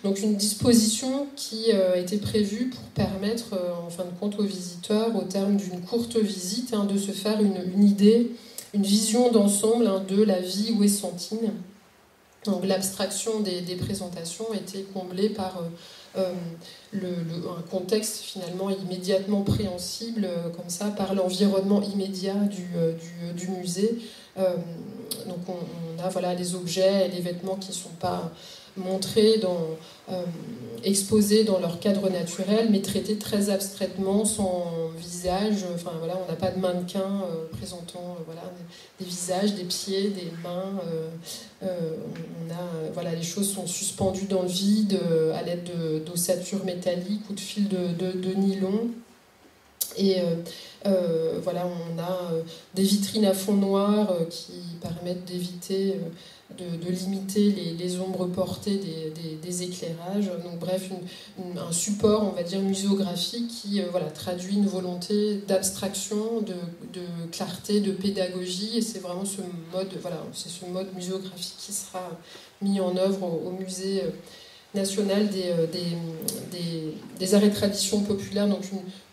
Donc une disposition qui a été prévue pour permettre, en fin de compte, aux visiteurs, au terme d'une courte visite, hein, de se faire une idée, une vision d'ensemble, hein, de la vie ouessantine, Donc l'abstraction des présentations était comblée par un contexte finalement immédiatement préhensible, comme ça, par l'environnement immédiat du musée. Donc on a voilà, les objets et les vêtements qui ne sont pas montrés, exposés dans leur cadre naturel, mais traités très abstraitement, sans visage. Enfin, voilà, on n'a pas de mannequin présentant voilà, des visages, des pieds, des mains. Voilà, les choses sont suspendues dans le vide à l'aide d'ossature métallique ou de fils de nylon. Et voilà, on a des vitrines à fond noir qui permettent d'éviter, de limiter les ombres portées des éclairages. Donc bref, un support, on va dire, muséographique qui voilà, traduit une volonté d'abstraction, de clarté, de pédagogie. Et c'est vraiment ce mode muséographique qui sera mis en œuvre au musée national des arts et traditions populaires, donc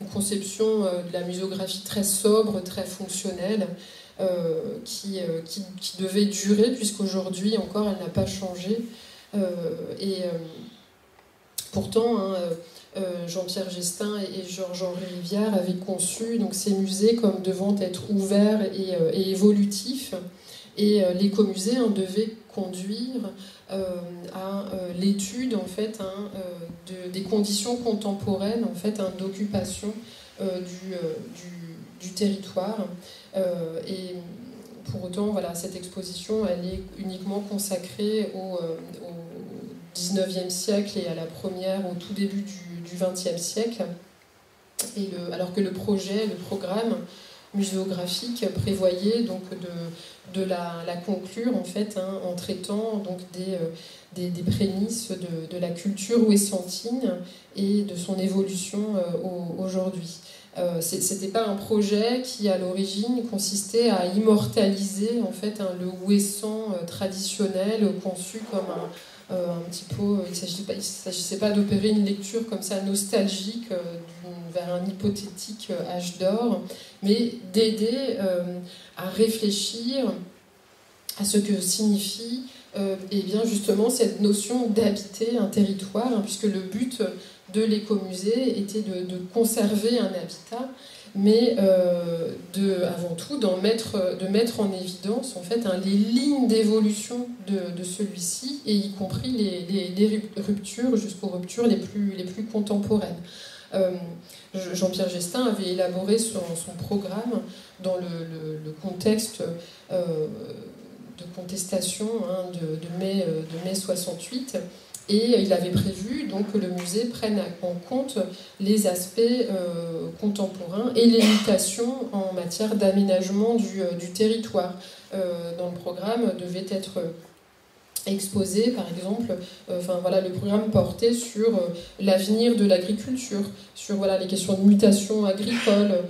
une conception de la muséographie très sobre, très fonctionnelle, qui devait durer, puisqu'aujourd'hui encore elle n'a pas changé. Pourtant, Jean-Pierre Gestin et Georges-Henri Rivière avaient conçu donc, ces musées comme devant être ouverts et évolutifs. Et l'écomusée devait conduire à l'étude en fait, des conditions contemporaines en fait, d'occupation du territoire. Et pour autant, voilà, cette exposition elle est uniquement consacrée au XIXe siècle et à la première au tout début du XXe siècle. Et alors que le programme muséographique prévoyait donc de la conclure en fait en traitant donc des prémices de la culture ouessantine et de son évolution aujourd'hui. C'était pas un projet qui à l'origine consistait à immortaliser en fait le ouessant traditionnel conçu comme un petit peu, il ne s'agissait pas d'opérer une lecture comme ça nostalgique vers un hypothétique âge d'or, mais d'aider à réfléchir à ce que signifie et bien justement cette notion d'habiter un territoire, puisque le but de l'écomusée était de conserver un habitat, mais avant tout de mettre en évidence en fait, les lignes d'évolution de celui-ci, et y compris les ruptures jusqu'aux ruptures les plus contemporaines. Jean-Pierre Gestin avait élaboré son programme dans le contexte de contestation de mai 68, et il avait prévu donc, que le musée prenne en compte les aspects contemporains et les mutations en matière d'aménagement du territoire. Dans le programme devait être exposé, par exemple, le programme portait sur l'avenir de l'agriculture, sur les questions de mutation agricole,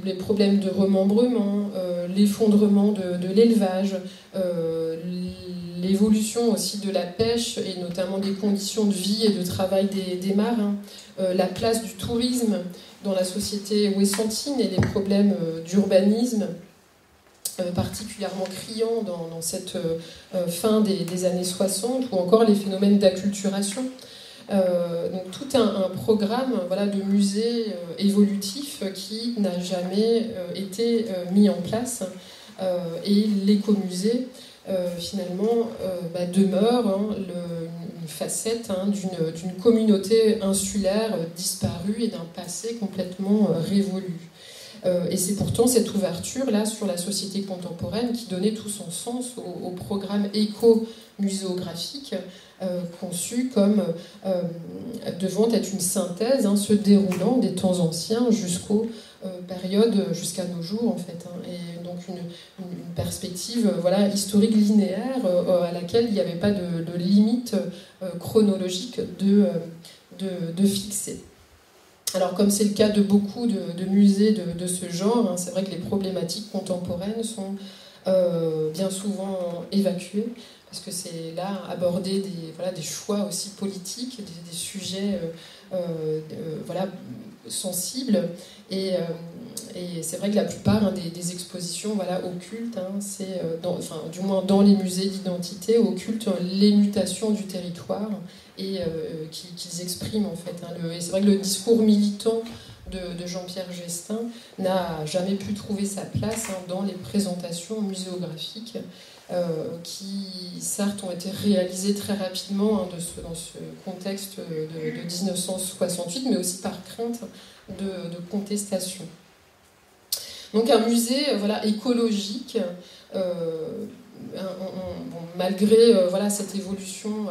les problèmes de remembrement, l'effondrement de l'élevage, l'évolution aussi de la pêche et notamment des conditions de vie et de travail des marins, la place du tourisme dans la société ouessantine et les problèmes d'urbanisme particulièrement criants dans cette fin des années 60, ou encore les phénomènes d'acculturation. Donc tout un programme de musée évolutif qui n'a jamais été mis en place, et l'écomusée finalement demeure une facette d'une communauté insulaire disparue et d'un passé complètement révolu. Et c'est pourtant cette ouverture-là sur la société contemporaine qui donnait tout son sens au programme éco-muséographique conçu comme devant être une synthèse se déroulant des temps anciens jusqu'aux périodes, jusqu'à nos jours en fait. Et donc une perspective historique linéaire à laquelle il n'y avait pas de limite chronologique de fixer. Alors comme c'est le cas de beaucoup de musées de ce genre, c'est vrai que les problématiques contemporaines sont bien souvent évacuées, parce que c'est là aborder des choix aussi politiques, des sujets sensible. Et c'est vrai que la plupart des expositions occultent, c'est du moins dans les musées d'identité, occultent les mutations du territoire et qu'ils expriment en fait. Et c'est vrai que le discours militant de Jean-Pierre Gestin n'a jamais pu trouver sa place dans les présentations muséographiques qui, certes, ont été réalisées très rapidement dans ce contexte de 1968, mais aussi par crainte de contestation. Donc un musée écologique, malgré cette évolution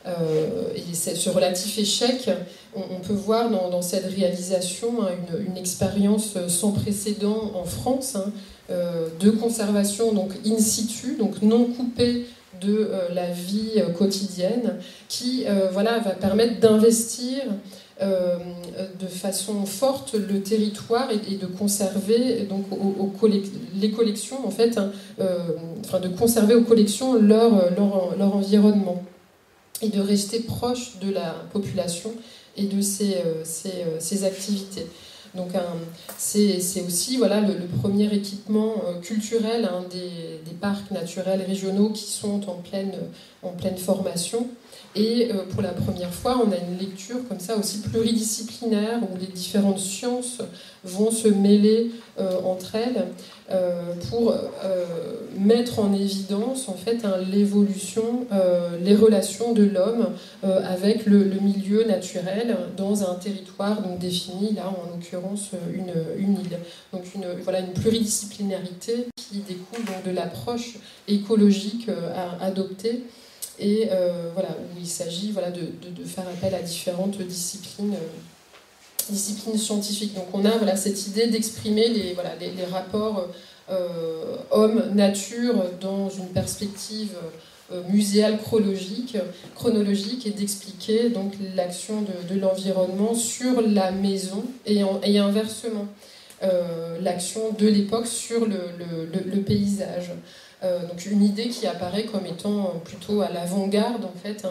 et ce relatif échec, on peut voir dans cette réalisation une expérience sans précédent en France de conservation donc in situ, donc non coupée de la vie quotidienne, qui va permettre d'investir de façon forte le territoire et de conserver donc les collections en fait, de conserver aux collections leur environnement et de rester proche de la population et de ses activités. Donc c'est aussi le premier équipement culturel des parcs naturels régionaux qui sont en pleine formation. Et pour la première fois, on a une lecture comme ça aussi pluridisciplinaire où les différentes sciences vont se mêler entre elles pour mettre en évidence en fait l'évolution, les relations de l'homme avec le milieu naturel dans un territoire donc défini là en l'occurrence une île. Donc une pluridisciplinarité qui découle donc de l'approche écologique adoptée. Et où il s'agit de faire appel à différentes disciplines scientifiques. Donc on a cette idée d'exprimer les rapports homme-nature dans une perspective muséale chronologique et d'expliquer donc l'action de l'environnement sur la maison et inversement l'action de l'époque sur le paysage. Donc une idée qui apparaît comme étant plutôt à l'avant-garde en fait,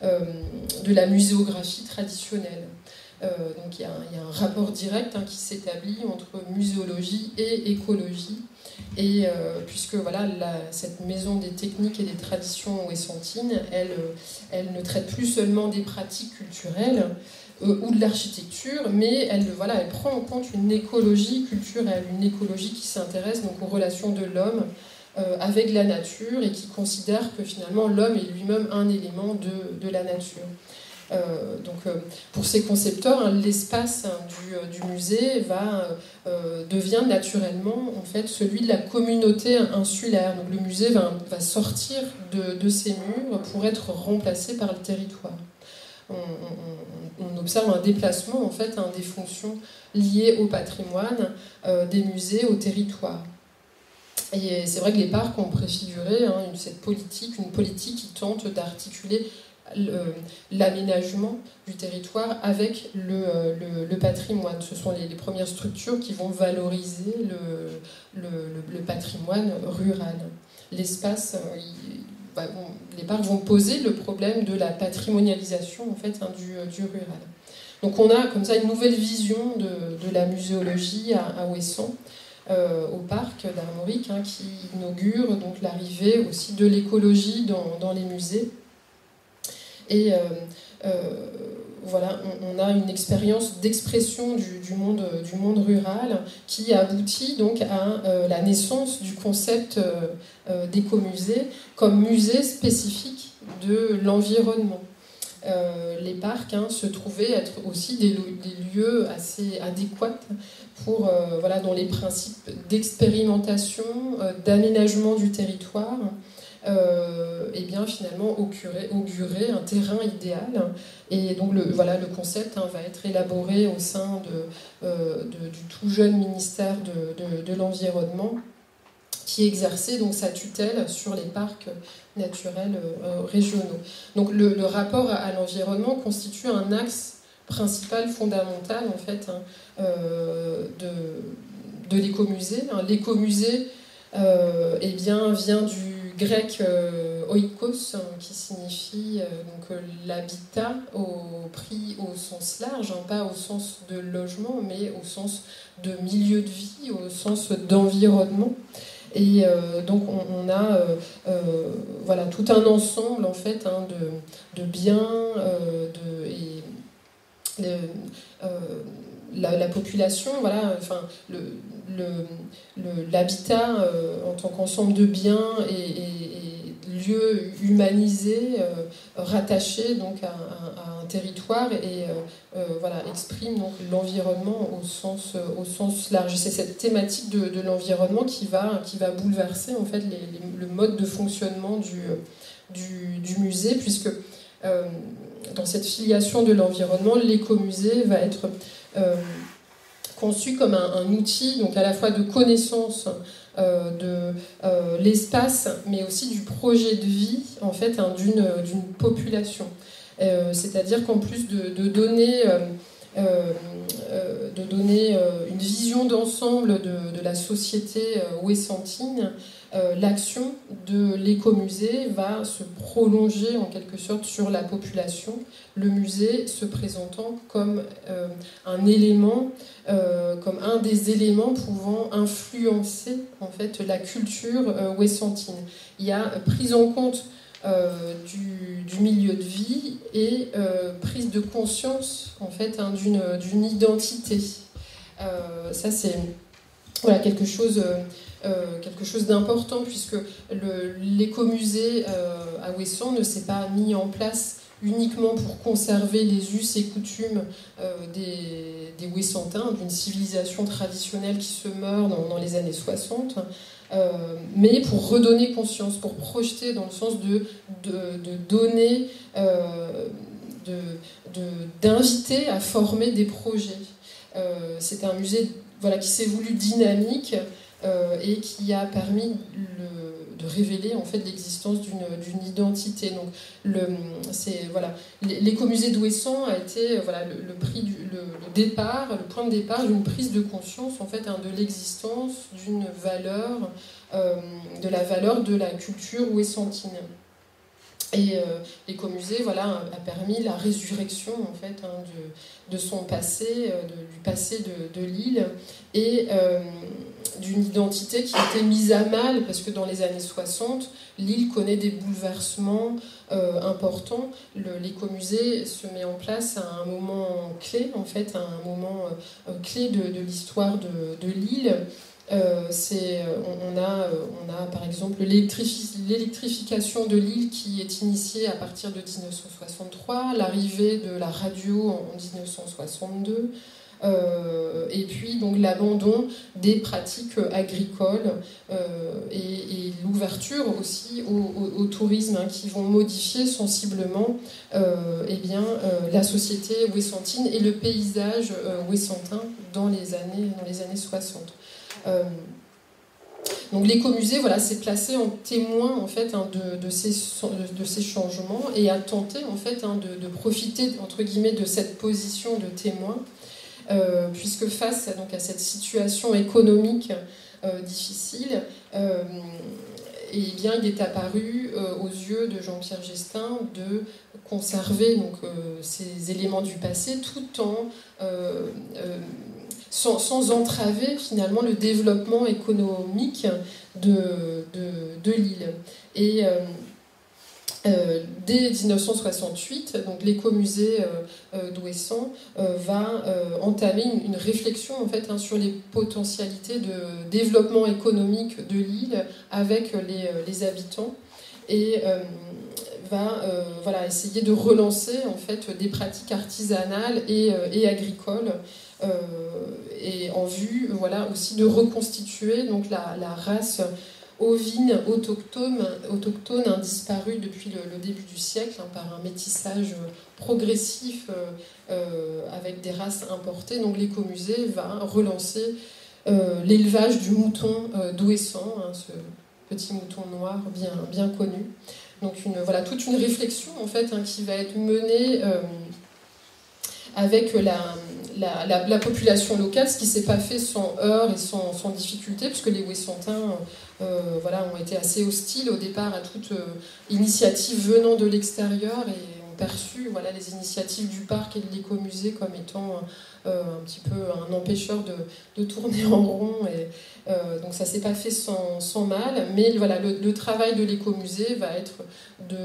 de la muséographie traditionnelle. Donc il y a un rapport direct qui s'établit entre muséologie et écologie. Et puisque cette maison des techniques et des traditions ouessantines, elle ne traite plus seulement des pratiques culturelles ou de l'architecture, mais elle prend en compte une écologie culturelle, une écologie qui s'intéresse donc aux relations de l'homme avec la nature et qui considère que finalement l'homme est lui-même un élément de la nature. Pour ces concepteurs, l'espace du musée devient naturellement en fait celui de la communauté insulaire. Donc le musée va sortir de ses murs pour être remplacé par le territoire. On observe un déplacement en fait des fonctions liées au patrimoine des musées au territoire. Et c'est vrai que les parcs ont préfiguré une politique qui tente d'articuler l'aménagement du territoire avec le patrimoine. Ce sont les premières structures qui vont valoriser le patrimoine rural. L'espace, les parcs vont poser le problème de la patrimonialisation en fait, du rural. Donc on a comme ça une nouvelle vision de la muséologie à Ouessant. Au parc d'Armorique qui inaugure donc l'arrivée aussi de l'écologie dans les musées. Et on a une expérience d'expression du monde rural qui aboutit donc à la naissance du concept d'écomusée comme musée spécifique de l'environnement. Les parcs se trouvaient être aussi des lieux assez adéquats pour, dont les principes d'expérimentation, d'aménagement du territoire, finalement augurer un terrain idéal. Et donc le concept va être élaboré au sein du tout jeune ministère de l'Environnement, qui exerçait donc sa tutelle sur les parcs naturels régionaux. Donc le rapport à l'environnement constitue un axe principal, fondamental en fait, de l'écomusée. L'écomusée vient du grec oikos, qui signifie l'habitat au sens large, pas au sens de logement, mais au sens de milieu de vie, au sens d'environnement. Et donc on a voilà, tout un ensemble en fait de biens la population, voilà, enfin, l'habitat en tant qu'ensemble de biens et lieu humanisé, rattaché donc à un territoire et voilà, exprime donc l'environnement au sens large. C'est cette thématique de l'environnement qui va bouleverser en fait le mode de fonctionnement du musée, puisque dans cette filiation de l'environnement, l'écomusée va être conçu comme un outil donc à la fois de connaissance de l'espace, mais aussi du projet de vie en fait d'une population. C'est-à-dire qu'en plus de donner une vision d'ensemble de la société ouessantine, l'action de l'écomusée va se prolonger en quelque sorte sur la population, le musée se présentant comme un élément, comme un des éléments pouvant influencer en fait la culture ouessantine. Il y a prise en compte du milieu de vie et prise de conscience en fait d'une identité. Ça c'est voilà, quelque chose d'important, puisque l'écomusée à Ouessant ne s'est pas mis en place uniquement pour conserver les us et coutumes des Ouessantins, d'une civilisation traditionnelle qui se meurt dans les années 60, mais pour redonner conscience, pour projeter dans le sens de donner, d'inviter à former des projets. C'est un musée voilà, qui s'est voulu dynamique et qui a permis de révéler en fait l'existence d'une identité. Donc voilà, l'écomusée d'Ouessant a été voilà, le point de départ d'une prise de conscience en fait de l'existence d'une valeur, de la valeur de la culture ouessantine. Et l'écomusée voilà, a permis la résurrection en fait, de son passé, du passé de l'île, et d'une identité qui a été mise à mal, parce que dans les années 60, l'île connaît des bouleversements importants. L'écomusée se met en place à un moment clé, en fait, à un moment clé de l'histoire de l'île. On a par exemple l'électrification de l'île qui est initiée à partir de 1963, l'arrivée de la radio en 1962, et puis donc l'abandon des pratiques agricoles et l'ouverture aussi au tourisme, qui vont modifier sensiblement la société ouessantine et le paysage ouessantin dans les années 60. Donc l'écomusée voilà, s'est placé en témoin en fait, de ces changements, et a tenté en fait, de profiter entre guillemets de cette position de témoin, puisque face donc, à cette situation économique difficile, et bien, il est apparu aux yeux de Jean-Pierre Gestin de conserver donc, ces éléments du passé tout en sans entraver finalement le développement économique de l'île. Et dès 1968, donc l'écomusée d'Ouessant va entamer une réflexion en fait, sur les potentialités de développement économique de l'île avec les habitants, et va voilà, essayer de relancer en fait, des pratiques artisanales et agricoles, et en vue voilà, aussi de reconstituer donc, la race ovine autochtone disparue depuis le début du siècle, par un métissage progressif avec des races importées. Donc l'écomusée va relancer l'élevage du mouton d'Ouessant, ce petit mouton noir bien connu. Donc voilà, toute une réflexion en fait, qui va être menée avec la population locale, ce qui ne s'est pas fait sans heurts et sans difficulté, puisque les Ouessantins ont été assez hostiles au départ à toute initiative venant de l'extérieur et ont perçu les initiatives du parc et de l'écomusée comme étant un petit peu un empêcheur de tourner en rond. Donc ça ne s'est pas fait sans mal, mais le travail de l'écomusée va être de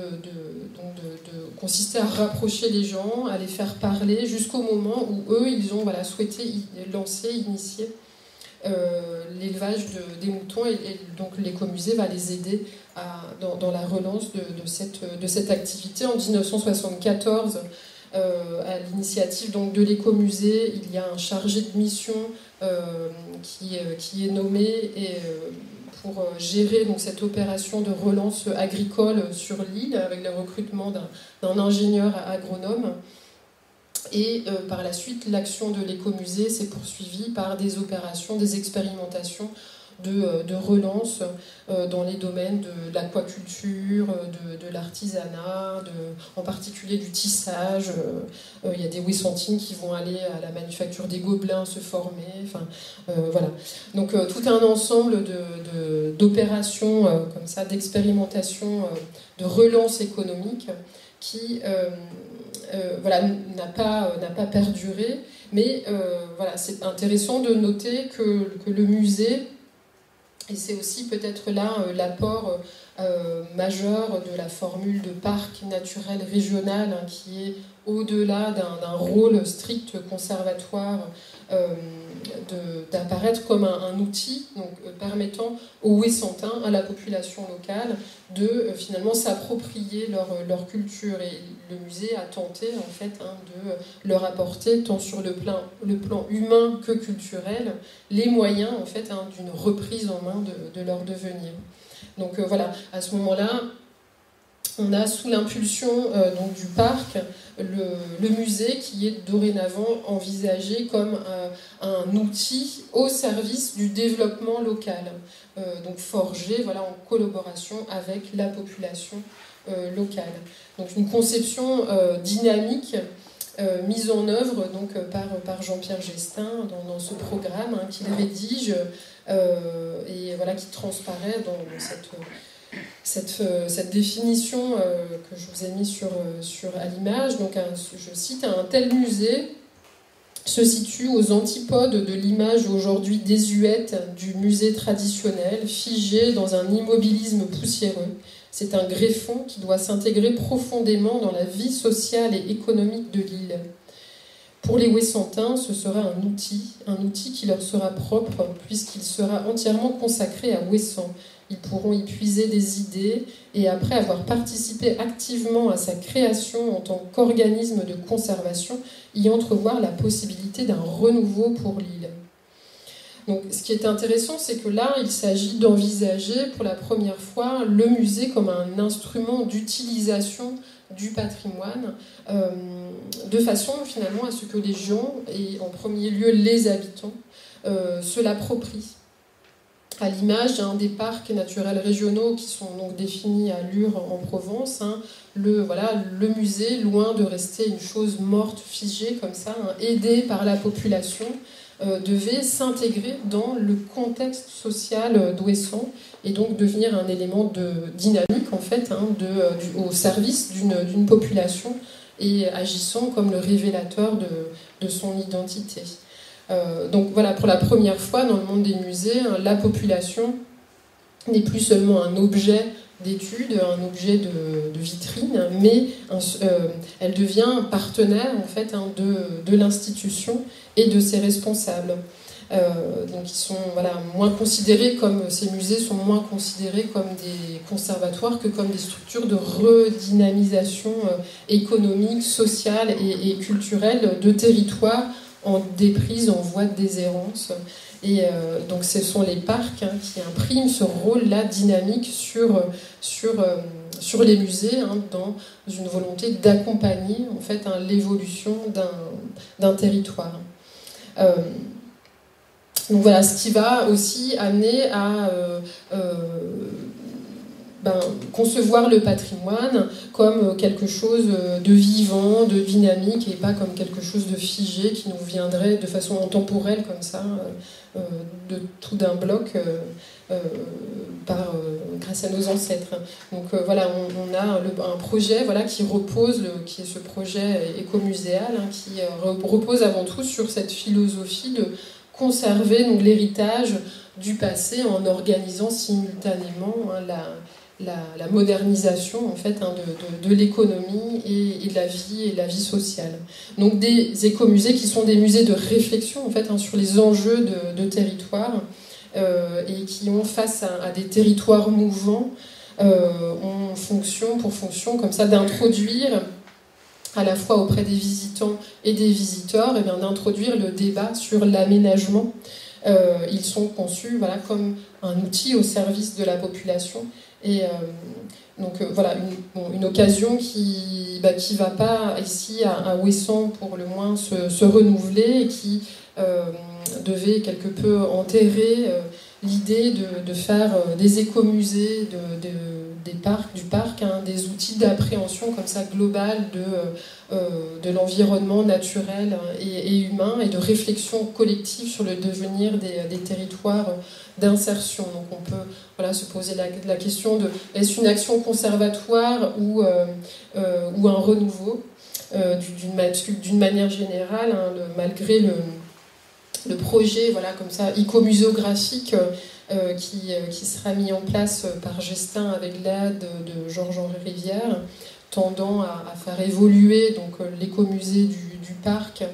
consister à rapprocher les gens, à les faire parler, jusqu'au moment où eux, ils ont souhaité initier l'élevage des moutons, et donc l'écomusée va les aider dans la relance de cette activité. En 1974, à l'initiative de l'écomusée, il y a un chargé de mission qui est nommé pour gérer cette opération de relance agricole sur l'île, avec le recrutement d'un ingénieur agronome. Et par la suite, l'action de l'écomusée s'est poursuivie par des opérations, des expérimentations de relance dans les domaines de l'aquaculture, de l'artisanat, en particulier du tissage. Il y a des Ouessantines qui vont aller à la manufacture des gobelins se former. Voilà. Donc tout un ensemble d'opérations comme ça, d'expérimentation, de relance économique qui n'a pas perduré. Mais c'est intéressant de noter que le musée, et c'est aussi peut-être là l'apport majeur de la formule de parc naturel régional, qui est au-delà d'un rôle strict conservatoire, d'apparaître comme un outil permettant aux Ouessantins, à la population locale, de finalement s'approprier leur culture. Et le musée a tenté en fait de leur apporter, tant sur le plan humain que culturel, les moyens en fait d'une reprise en main de leur devenir. Donc à ce moment-là, on a sous l'impulsion du parc le musée qui est dorénavant envisagé comme un outil au service du développement local, donc forgé en collaboration avec la population locale. Donc une conception dynamique mise en œuvre par Jean-Pierre Gestin dans ce programme qu'il rédige et qui transparaît dans cette définition que je vous ai mise à l'image. Donc je cite: un tel musée se situe aux antipodes de l'image aujourd'hui désuète du musée traditionnel, figé dans un immobilisme poussiéreux. C'est un greffon qui doit s'intégrer profondément dans la vie sociale et économique de l'île. Pour les Ouessantins, ce sera un outil qui leur sera propre, puisqu'il sera entièrement consacré à Ouessant. Ils pourront y puiser des idées et, après avoir participé activement à sa création en tant qu'organisme de conservation, y entrevoir la possibilité d'un renouveau pour l'île. Donc, ce qui est intéressant, c'est que là, il s'agit d'envisager pour la première fois le musée comme un instrument d'utilisation du patrimoine, de façon finalement à ce que les gens, et en premier lieu les habitants, se l'approprient. À l'image des parcs naturels régionaux qui sont donc définis à Lure en Provence, le musée, loin de rester une chose morte, figée comme ça, aidé par la population, devait s'intégrer dans le contexte social d'Ouessant et donc devenir un élément de dynamique en fait, au service d'une population et agissant comme le révélateur de son identité. Donc pour la première fois dans le monde des musées, la population n'est plus seulement un objet d'étude, un objet de vitrine, mais elle devient partenaire en fait, de l'institution et de ses responsables. Donc ils sont moins considérés comme, ces musées sont moins considérés comme des conservatoires que comme des structures de redynamisation économique, sociale et culturelle de territoires en déprise, en voie de déshérence. Et donc ce sont les parcs qui impriment ce rôle-là dynamique sur les musées, dans une volonté d'accompagner en fait, l'évolution d'un territoire. Donc ce qui va aussi amener à concevoir le patrimoine comme quelque chose de vivant, de dynamique, et pas comme quelque chose de figé qui nous viendrait de façon intemporelle comme ça, de tout d'un bloc, grâce à nos ancêtres. Donc voilà, on a un projet qui repose, qui est ce projet écomuséal, qui repose avant tout sur cette philosophie de conserver donc l'héritage du passé en organisant simultanément la modernisation en fait de l'économie et de la vie sociale. Donc des écomusées qui sont des musées de réflexion en fait sur les enjeux de territoire et qui ont face à des territoires mouvants ont pour fonction comme ça d'introduire à la fois auprès des visitants et des visiteurs, d'introduire le débat sur l'aménagement. Ils sont conçus comme un outil au service de la population. Et une occasion qui va pas ici à Ouessant pour le moins se renouveler et qui devait quelque peu enterrer l'idée de faire des écomusées du parc, des outils d'appréhension comme ça globale de l'environnement naturel et humain et de réflexion collective sur le devenir des territoires d'insertion. Donc on peut se poser la question de est-ce une action conservatoire ou un renouveau d'une manière générale, malgré le projet comme ça icomuséographique qui sera mis en place par Gestin avec l'aide de Georges-Henri Rivière, tendant à faire évoluer l'écomusée du parc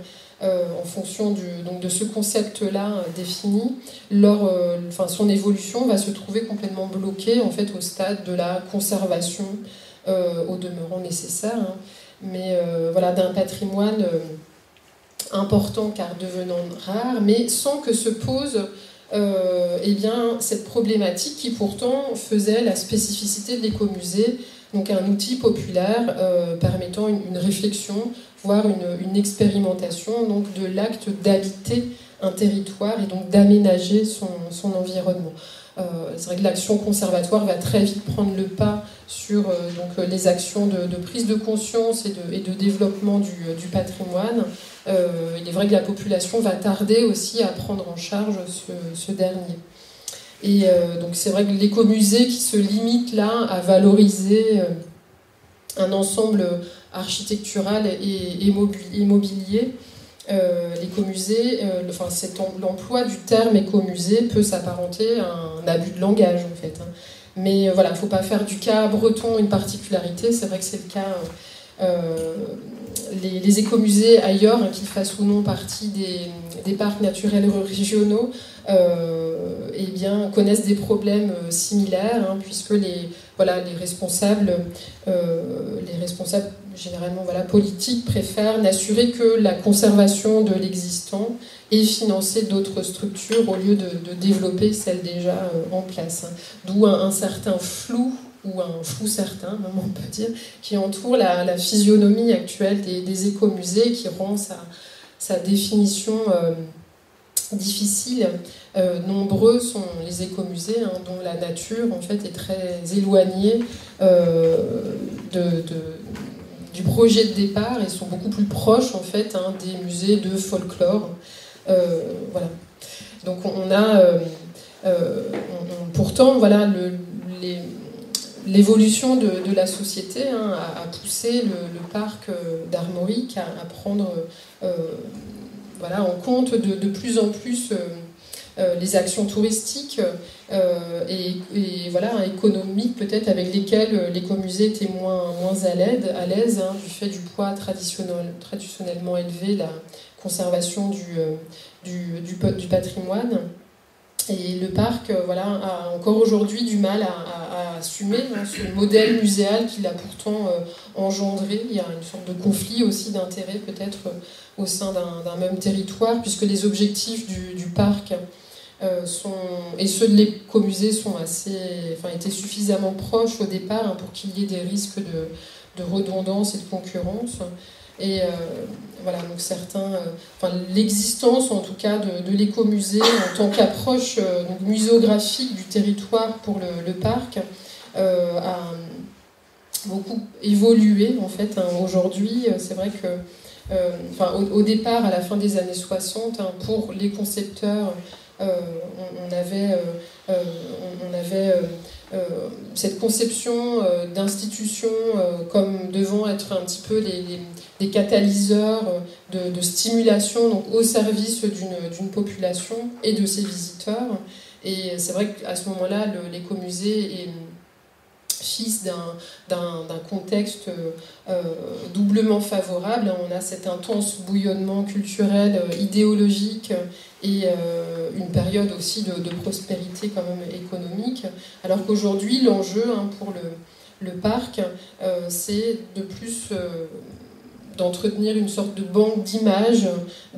en fonction de ce concept-là défini. Son évolution va se trouver complètement bloquée en fait, au stade de la conservation, au demeurant nécessaire, mais d'un patrimoine important car devenant rare, mais sans que se pose cette problématique qui pourtant faisait la spécificité de l'écomusée, donc un outil populaire permettant une réflexion, voire une expérimentation donc de l'acte d'habiter un territoire et donc d'aménager son environnement. C'est vrai que l'action conservatoire va très vite prendre le pas sur les actions de prise de conscience et de développement du patrimoine. Il est vrai que la population va tarder aussi à prendre en charge ce dernier. Et donc c'est vrai que l'écomusée qui se limite là à valoriser un ensemble architectural et immobilier, l'écomusée, l'emploi du terme écomusée peut s'apparenter à un abus de langage en fait. Mais il ne faut pas faire du cas breton une particularité, c'est vrai que c'est le cas. Les écomusées ailleurs, qui fassent ou non partie des parcs naturels régionaux, connaissent des problèmes similaires, puisque les responsables généralement politiques préfèrent n'assurer que la conservation de l'existant et financer d'autres structures au lieu de développer celles déjà en place. D'où un certain flou, ou un flou certain, même on peut dire, qui entoure la physionomie actuelle des écomusées, qui rend sa définition difficile. Nombreux sont les écomusées dont la nature en fait est très éloignée du projet de départ et sont beaucoup plus proches en fait des musées de folklore. Donc on a pourtant l'évolution de la société a poussé le parc d'Armorique à prendre en compte de plus en plus les actions touristiques et économiques peut-être avec lesquelles l'écomusée était moins à l'aise du fait du poids traditionnellement élevé, la conservation du patrimoine. Et le parc a encore aujourd'hui du mal à assumer ce modèle muséal qu'il a pourtant engendré. Il y a une sorte de conflit aussi d'intérêts peut-être au sein d'un même territoire, puisque les objectifs du parc et ceux de l'écomusée étaient suffisamment proches au départ pour qu'il y ait des risques de redondance et de concurrence. Et donc l'existence en tout cas de l'écomusée en tant qu'approche muséographique du territoire pour le parc a beaucoup évolué en fait. Aujourd'hui, c'est vrai que au départ, à la fin des années 60, pour les concepteurs, on avait cette conception d'institutions comme devant être un petit peu des catalyseurs de stimulation, donc au service d'une population et de ses visiteurs. Et c'est vrai qu'à ce moment-là, l'écomusée est fils d'un contexte doublement favorable. On a cet intense bouillonnement culturel, idéologique et une période aussi de prospérité quand même économique. Alors qu'aujourd'hui, l'enjeu pour le parc, c'est de plus d'entretenir une sorte de banque d'images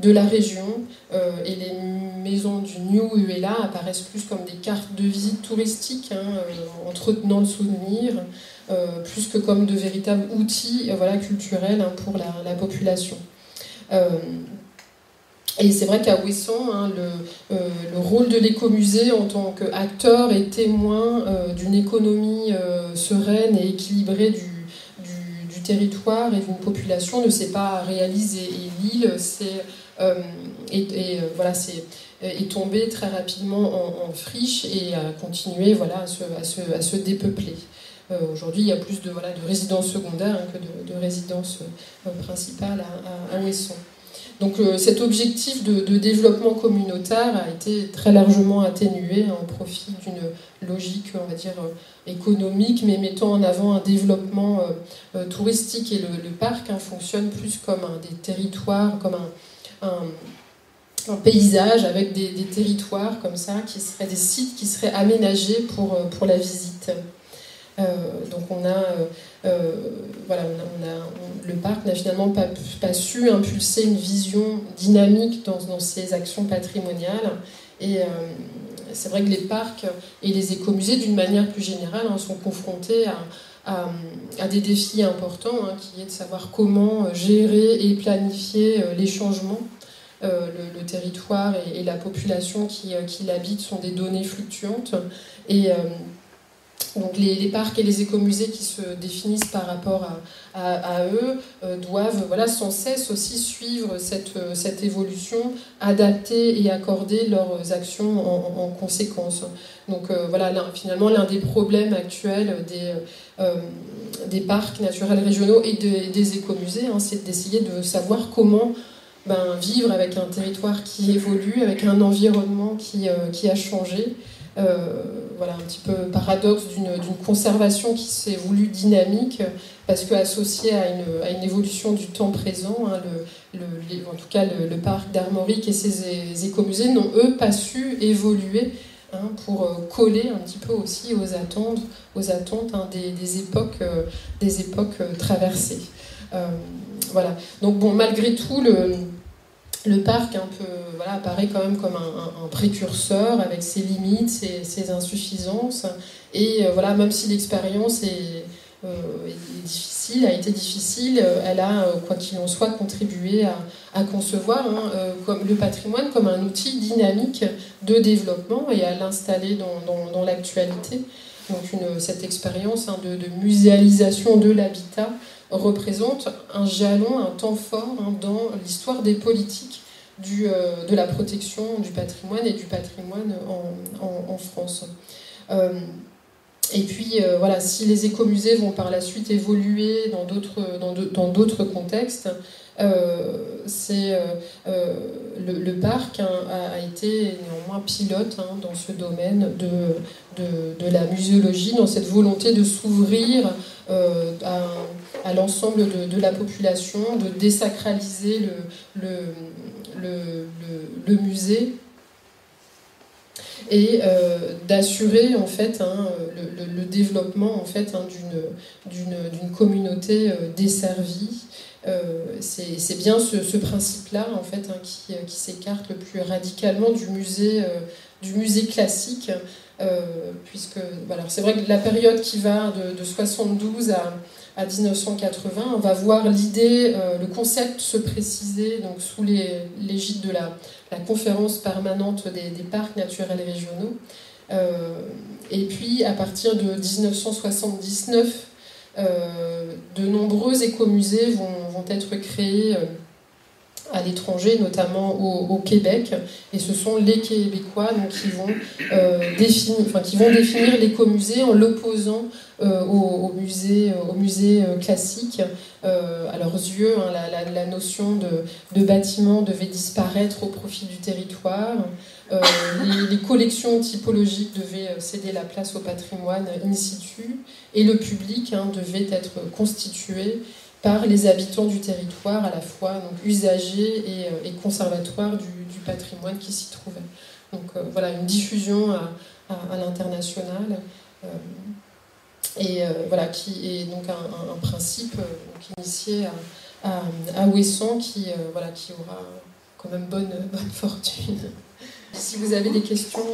de la région, et les maisons du New ULA apparaissent plus comme des cartes de visite touristique, entretenant le souvenir, plus que comme de véritables outils culturels pour la population. Et c'est vrai qu'à Ouessant, le rôle de l'écomusée en tant qu'acteur et témoin d'une économie sereine et équilibrée du territoire et d'une population ne s'est pas réalisé. Et l'île est tombée très rapidement en friche et a continué à se dépeupler. Aujourd'hui, il y a plus de résidences secondaires que de résidences principales à Ouessant. Donc cet objectif de développement communautaire a été très largement atténué au profit d'une logique, on va dire, économique, mais mettant en avant un développement touristique. Et le parc fonctionne plus comme des territoires, comme un paysage avec des territoires comme ça, qui seraient des sites qui seraient aménagés pour la visite. Donc le parc n'a finalement pas su impulser une vision dynamique dans ses actions patrimoniales. Et c'est vrai que les parcs et les écomusées, d'une manière plus générale, sont confrontés à des défis importants, qui est de savoir comment gérer et planifier les changements. Le territoire et la population qui l'habite sont des données fluctuantes. Et donc les parcs et les écomusées qui se définissent par rapport à eux doivent sans cesse aussi suivre cette évolution, adapter et accorder leurs actions en conséquence. Donc finalement l'un des problèmes actuels des parcs naturels régionaux et des écomusées, c'est d'essayer de savoir comment vivre avec un territoire qui évolue, avec un environnement qui a changé. Un petit peu paradoxe d'une conservation qui s'est voulue dynamique, parce qu'associée à une évolution du temps présent, en tout cas le parc d'Armorique et ses écomusées n'ont eux pas su évoluer pour coller un petit peu aussi aux attentes des époques traversées. Donc malgré tout, le parc apparaît quand même comme un précurseur avec ses limites, ses insuffisances. Et même si l'expérience est difficile, a été difficile, elle a, quoi qu'il en soit, contribué à concevoir comme le patrimoine comme un outil dynamique de développement et à l'installer dans l'actualité. Donc cette expérience de muséalisation de l'habitat représente un jalon, un temps fort dans l'histoire des politiques de la protection du patrimoine et du patrimoine en France. Et puis, si les écomusées vont par la suite évoluer dans d'autres contextes, le parc a été néanmoins pilote dans ce domaine de la muséologie, dans cette volonté de s'ouvrir à l'ensemble de la population, de désacraliser le musée et d'assurer en fait le développement en fait d'une communauté desservie. C'est bien ce principe-là en fait qui s'écarte le plus radicalement du musée classique, puisque c'est vrai que la période qui va de 72 à 1980, on va voir le concept se préciser donc sous l'égide de la conférence permanente des parcs naturels régionaux, Et puis, à partir de 1979, de nombreux écomusées vont être créés à l'étranger, notamment au Québec, et ce sont les Québécois donc, qui vont définir l'écomusée en l'opposant au musée classique. À leurs yeux, hein, la notion de bâtiment devait disparaître au profit du territoire. Les collections typologiques devaient céder la place au patrimoine in situ, et le public devait être constitué par les habitants du territoire, à la fois donc, usagers et conservatoires du patrimoine qui s'y trouvait. Donc voilà, une diffusion à l'international, voilà, qui est donc un principe initié à Ouessant qui aura quand même bonne fortune. Si vous avez des questions...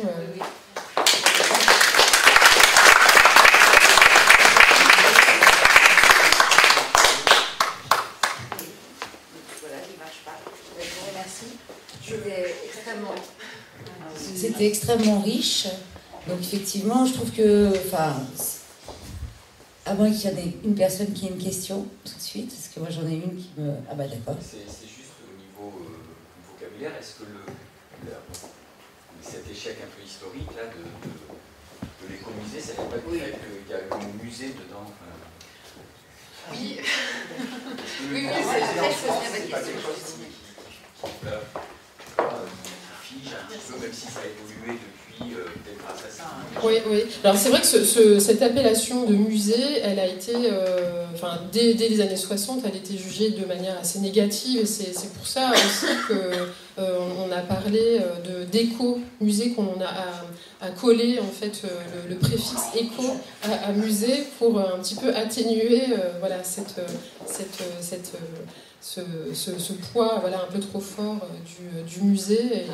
C'était extrêmement riche. Donc effectivement, je trouve que, à moins qu'il y ait une personne qui ait une question tout de suite, parce que moi j'en ai une qui me... Ah bah d'accord. C'est juste au niveau vocabulaire, est-ce que cet échec un peu historique là, de l'écomusée, ça n'est pas du fait qu'il y a le mot musée dedans Oui. Oui, c'est pas quelque chose qui fige un petit peu, même si ça a évolué depuis, peut-être grâce à ça. Oui, oui. Alors c'est vrai que cette appellation de musée, elle a été, dès les années 60, elle a été jugée de manière assez négative, et c'est pour ça aussi qu'on a parlé d'éco-musée, qu'on a collé en fait le préfixe éco à musée pour un petit peu atténuer ce poids un peu trop fort du musée.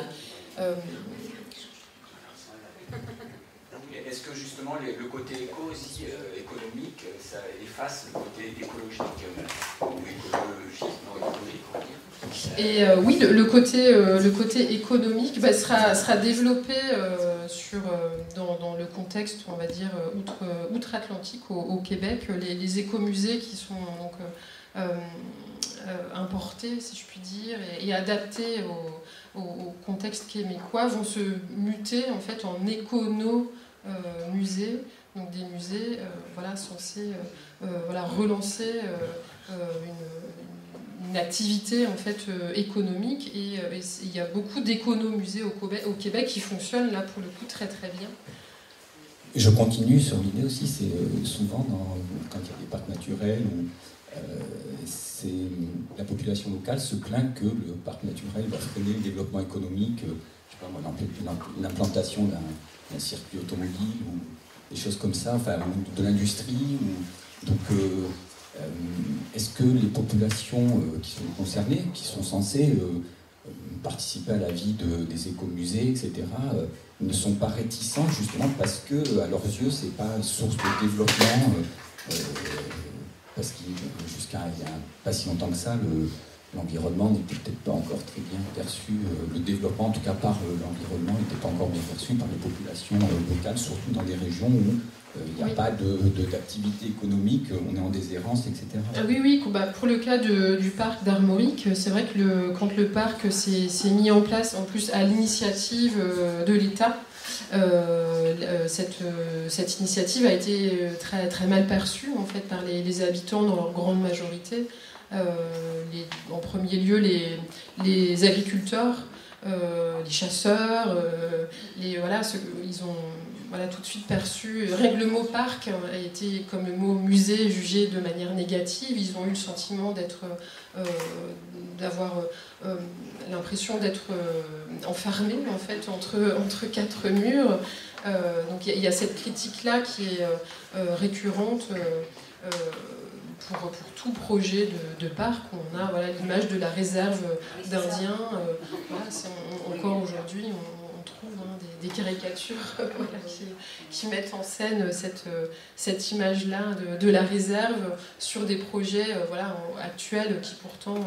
Est-ce que justement le côté éco aussi, économique, ça efface le côté écologique ou écologique, non écologique, on va dire? Et oui, le côté économique sera développé dans le contexte, on va dire, outre-Atlantique, au Québec. Les écomusées qui sont donc importés, si je puis dire, et adaptés au contexte québécois, vont se muter en fait en écono-musées, donc des musées censés relancer une activité en fait économique, et il y a beaucoup d'économusées au Québec qui fonctionnent là pour le coup très très bien. Je continue sur l'idée aussi, c'est souvent quand il y a des parcs naturels la population locale se plaint que le parc naturel va freiner le développement économique, je sais pas moi, l'implantation d'un circuit automobile ou des choses comme ça, de l'industrie. Donc, est-ce que les populations qui sont concernées, qui sont censées participer à la vie des écomusées, etc., ne sont pas réticents justement parce que, à leurs yeux, c'est pas source de développement, parce que jusqu'à il n'y a pas si longtemps que ça, l'environnement n'était peut-être pas encore très bien perçu, le développement, en tout cas par l'environnement, n'était pas encore bien perçu par les populations locales, surtout dans des régions où il n'y a pas d'activité économique, on est en déshérence, etc. Oui, pour le cas du parc d'Armorique, c'est vrai que quand le parc s'est mis en place, en plus à l'initiative de l'État, cette initiative a été très, très mal perçue en fait, par les habitants dans leur grande majorité. En premier lieu, les agriculteurs, les chasseurs, ils ont tout de suite perçu. Rien que le mot parc a été, comme le mot musée, jugé de manière négative. Ils ont eu le sentiment d'avoir l'impression d'être enfermés en fait, entre quatre murs. Donc il y a cette critique-là qui est récurrente. Pour tout projet de parc, on a l'image de la réserve d'Indiens. Encore aujourd'hui, on trouve des caricatures qui mettent en scène cette image-là de la réserve sur des projets actuels qui pourtant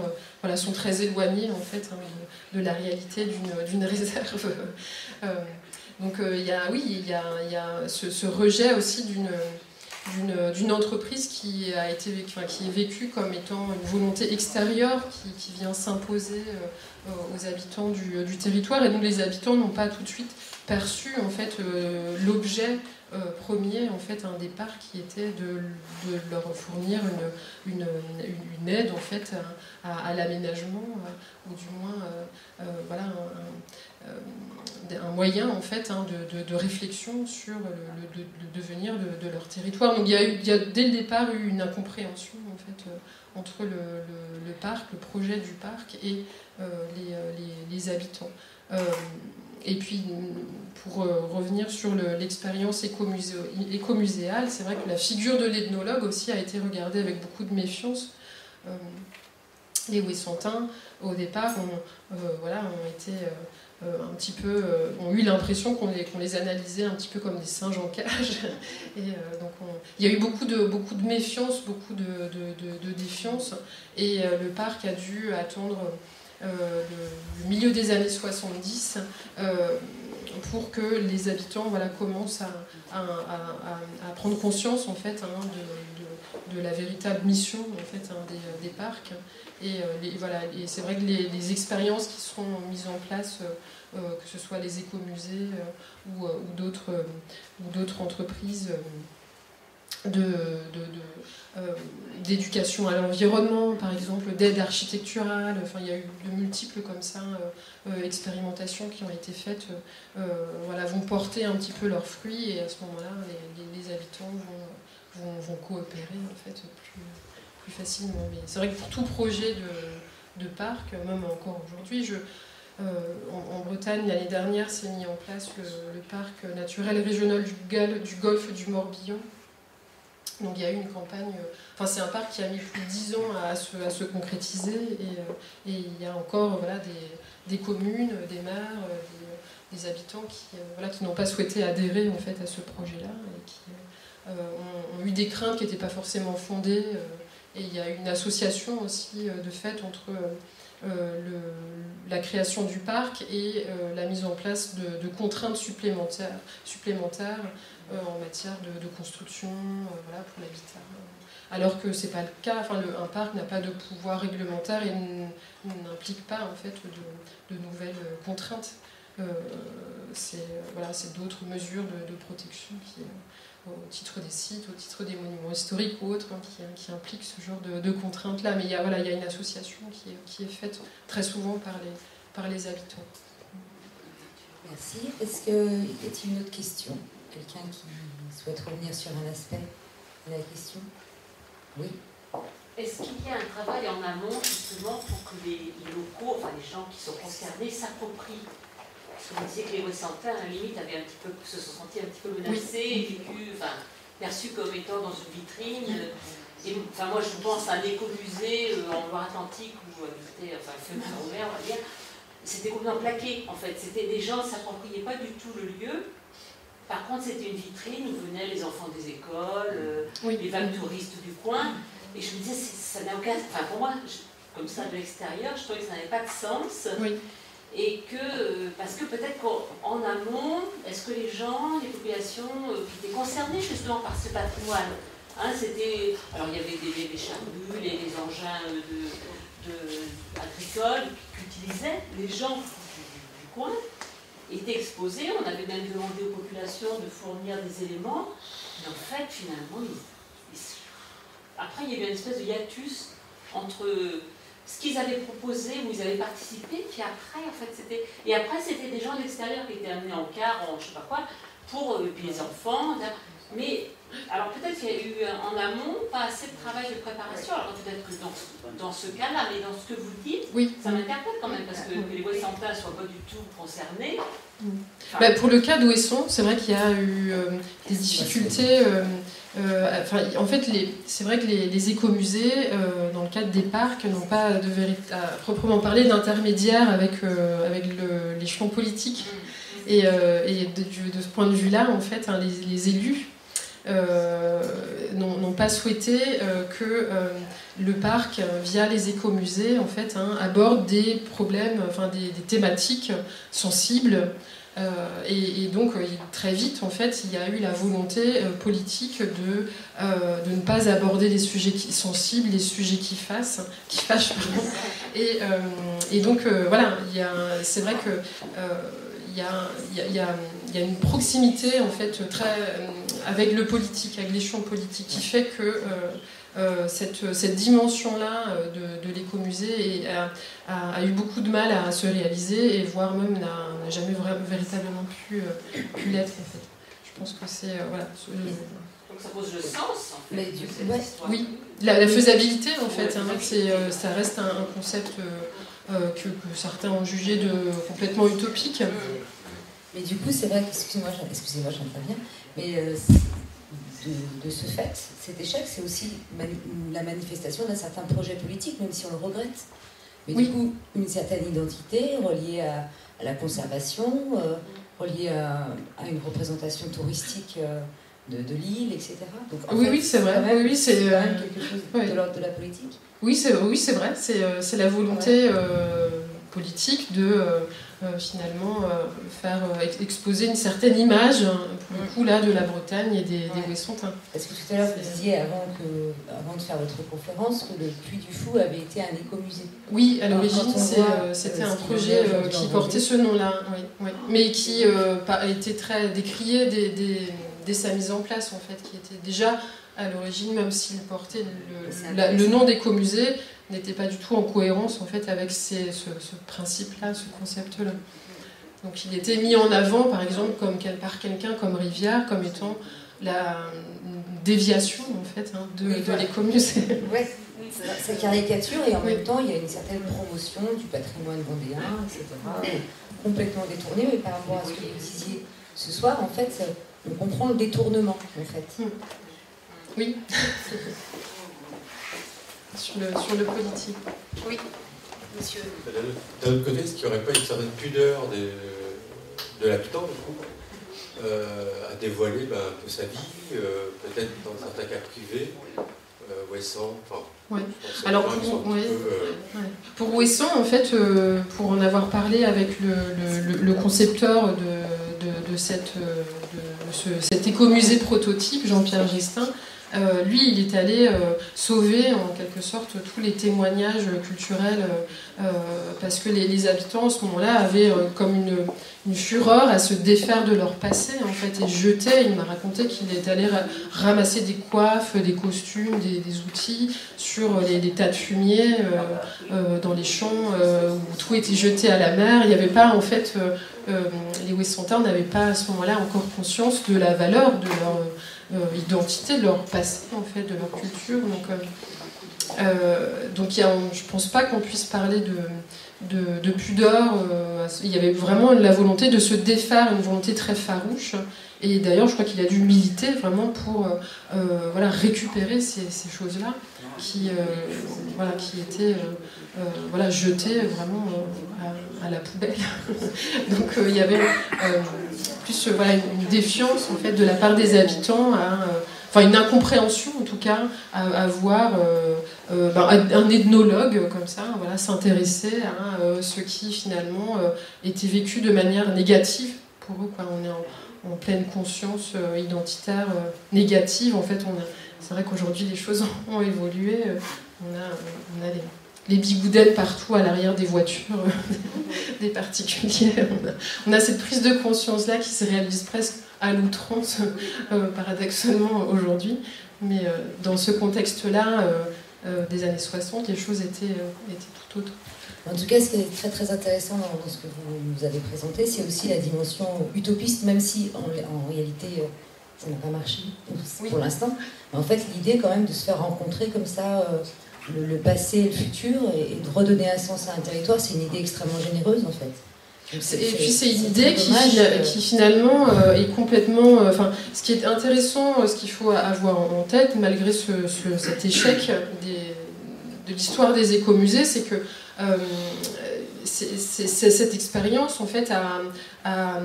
sont très éloignés en fait, de la réalité d'une réserve. Donc il y a ce rejet aussi d'une entreprise qui est vécue comme étant une volonté extérieure qui vient s'imposer aux habitants du territoire, et donc les habitants n'ont pas tout de suite perçu en fait l'objet premier en fait des parcs, qui était de leur fournir une aide en fait à l'aménagement, ou du moins voilà un moyen en fait de réflexion sur le devenir de leur territoire. Donc il y a dès le départ eu une incompréhension en fait entre le parc, le projet du parc et les habitants. Et puis, pour revenir sur l'expérience écomuséale, c'est vrai que la figure de l'ethnologue aussi a été regardée avec beaucoup de méfiance. Les Ouessantins, au départ, ont été un petit peu, ont eu l'impression qu'on les analysait un petit peu comme des singes en cage. Et donc il y a eu beaucoup de méfiance, beaucoup de défiance, et le parc a dû attendre le milieu des années 70 pour que les habitants commencent à prendre conscience en fait de la véritable mission en fait des parcs, et c'est vrai que les expériences qui seront mises en place, que ce soit les écomusées ou d'autres entreprises d'éducation à l'environnement, par exemple, d'aide architecturale. Enfin, il y a eu de multiples comme ça expérimentations qui ont été faites, vont porter un petit peu leurs fruits, et à ce moment-là, les habitants vont coopérer en fait plus facilement. Mais c'est vrai que pour tout projet de parc, même encore aujourd'hui, en Bretagne, l'année dernière, s'est mis en place le parc naturel et régional du golfe du Morbihan. Donc il y a eu une campagne, c'est un parc qui a mis plus de 10 ans à se concrétiser, et il y a encore des communes, des maires, des habitants qui n'ont pas souhaité adhérer en fait à ce projet-là, et qui ont eu des craintes qui n'étaient pas forcément fondées, et il y a eu une association aussi de fait entre la création du parc et la mise en place de contraintes supplémentaires en matière de construction pour l'habitat. Alors que ce n'est pas le cas, un parc n'a pas de pouvoir réglementaire et n'implique pas en fait de nouvelles contraintes. C'est d'autres mesures de protection au titre des sites, au titre des monuments historiques ou autres, qui impliquent ce genre de contraintes-là. Mais il y a une association qui est faite très souvent par les habitants. Merci. Est-ce qu'il y a une autre question ? Quelqu'un qui souhaite revenir sur un aspect de la question ? Oui. Est-ce qu'il y a un travail en amont, justement, pour que les locaux, les gens qui sont concernés, s'approprient ? Parce que vous disiez que les Ouessantins, à la limite, se sont sentis un petit peu menacés, perçus comme étant dans une vitrine. Et, moi, je pense à un écomusée en Loire-Atlantique, où habitait, Feu-Mer, on va dire. C'était complètement plaqué, en fait. Les gens ne s'appropriaient pas du tout le lieu. Par contre, c'était une vitrine où venaient les enfants des écoles, les vagues touristes du coin. Et je me disais, ça n'a aucun... pour moi, comme ça, de l'extérieur, je trouvais que ça n'avait pas de sens. Oui. Et parce que peut-être qu'en amont, est-ce que les gens, les populations qui étaient concernées justement par ce patrimoine, alors il y avait les charrues, les engins agricoles qu'utilisaient les gens du coin, étaient exposés. On avait même demandé aux populations de fournir des éléments, mais en fait, finalement, après, il y a eu une espèce de hiatus entre ce qu'ils avaient proposé, où ils avaient participé, puis après, en fait, c'était des gens de l'extérieur qui étaient amenés en car, en je sais pas quoi, puis les enfants. Mais, alors peut-être qu'il y a eu en amont pas assez de travail de préparation, alors peut-être que dans ce cas-là, mais dans ce que vous dites, ça m'interpelle quand même, parce que les Ouessantins ne soient pas du tout concernés. Pour le cas d'Ouessant, c'est vrai qu'il y a eu des difficultés. En fait, c'est vrai que les écomusées, dans le cadre des parcs, n'ont pas à proprement parler d'intermédiaire avec l'échelon politique. Et de ce point de vue-là, en fait, les élus n'ont pas souhaité que le parc, via les écomusées, en fait, aborde des problèmes, des thématiques sensibles, Et donc, très vite, en fait, il y a eu la volonté politique de ne pas aborder les sujets sensibles, les sujets qui fâchent. Pardon. Et donc, voilà, c'est vrai que il y a une proximité, en fait, avec le politique, avec l'échelon politique, qui fait que cette dimension-là de l'écomusée a eu beaucoup de mal à se réaliser, et voire même n'a jamais véritablement pu l'être, en fait. Je pense que c'est... voilà. Donc ça pose le sens, en fait. Oui, la faisabilité, en fait, hein, ça reste un concept que certains ont jugé de complètement utopique. Mais du coup, c'est vrai que, excusez-moi, j'interviens, mais de ce fait, cet échec, c'est aussi la manifestation d'un certain projet politique, même si on le regrette. Mais du coup, une certaine identité reliée à la conservation, reliée à une représentation touristique de l'île, etc. Donc, oui, c'est vrai. C'est quand même quelque chose de l'ordre de la politique. Oui, c'est vrai. C'est la volonté politique de finalement faire exposer une certaine image, pour le coup là, de la Bretagne et des Ouessantins. Parce que tout à l'heure vous disiez, avant de faire votre conférence, que le Puy du Fou avait été un écomusée. Oui, à l'origine c'était un projet qui portait ce nom-là, oui. Mais qui a été très décrié dès sa mise en place, en fait, qui était déjà à l'origine, même s'il portait le nom d'écomusée, n'était pas du tout en cohérence, en fait, avec ce principe-là, ce concept-là. Donc il était mis en avant, par exemple, par quelqu'un comme Rivière, comme étant la déviation, en fait, de l'écomusée. Oui, c'est caricature, et en même temps, il y a une certaine promotion du patrimoine vendéen, etc., complètement détournée, mais par rapport à ce que vous disiez ce soir, en fait, on comprend le détournement, en fait. Oui. Sur le politique. Oui, monsieur. D'un autre côté, est-ce qu'il n'y aurait pas une certaine pudeur de l'habitant, du coup, à dévoiler un peu sa vie, peut-être dans certains cas privés, Ouessant, enfin... Ouais. Alors pour Ouessant, en fait, pour en avoir parlé avec le concepteur de cet écomusée prototype, Jean-Pierre Gestin, lui, il est allé sauver en quelque sorte tous les témoignages culturels parce que les habitants à ce moment-là avaient comme une fureur à se défaire de leur passé, en fait, et jeter. Il m'a raconté qu'il est allé ramasser des coiffes, des costumes, des outils sur les tas de fumier dans les champs où tout était jeté à la mer. Il n'y avait pas, en fait, les Ouessantins n'avaient pas à ce moment-là encore conscience de la valeur de leur identité, de leur passé, en fait, de leur culture. Donc je pense pas qu'on puisse parler de pudeur. Il y avait vraiment la volonté de se défaire, une volonté très farouche. Et d'ailleurs, je crois qu'il a dû militer vraiment pour récupérer ces choses-là qui étaient jetées vraiment à la poubelle. Donc il y avait plus une défiance, en fait, de la part des habitants, une incompréhension en tout cas, à voir un ethnologue comme ça, s'intéresser à ce qui finalement était vécu de manière négative pour eux, quoi. On est en pleine conscience identitaire négative, en fait. C'est vrai qu'aujourd'hui les choses ont évolué, on a les bigoudens partout à l'arrière des voitures, des particuliers. On a cette prise de conscience-là qui se réalise presque à l'outrance, paradoxalement, aujourd'hui. Mais dans ce contexte-là, des années 60, les choses étaient tout autres. En tout cas, ce qui est très très intéressant dans ce que vous nous avez présenté, c'est aussi la dimension utopiste, même si en réalité ça n'a pas marché pour l'instant. Mais en fait, l'idée quand même de se faire rencontrer comme ça le passé et le futur, et de redonner un sens à un territoire, c'est une idée extrêmement généreuse, en fait. Et puis c'est une idée qui finalement est complètement... ce qui est intéressant, ce qu'il faut avoir en tête, malgré cet échec de l'histoire des écomusées, c'est que cette expérience, en fait, a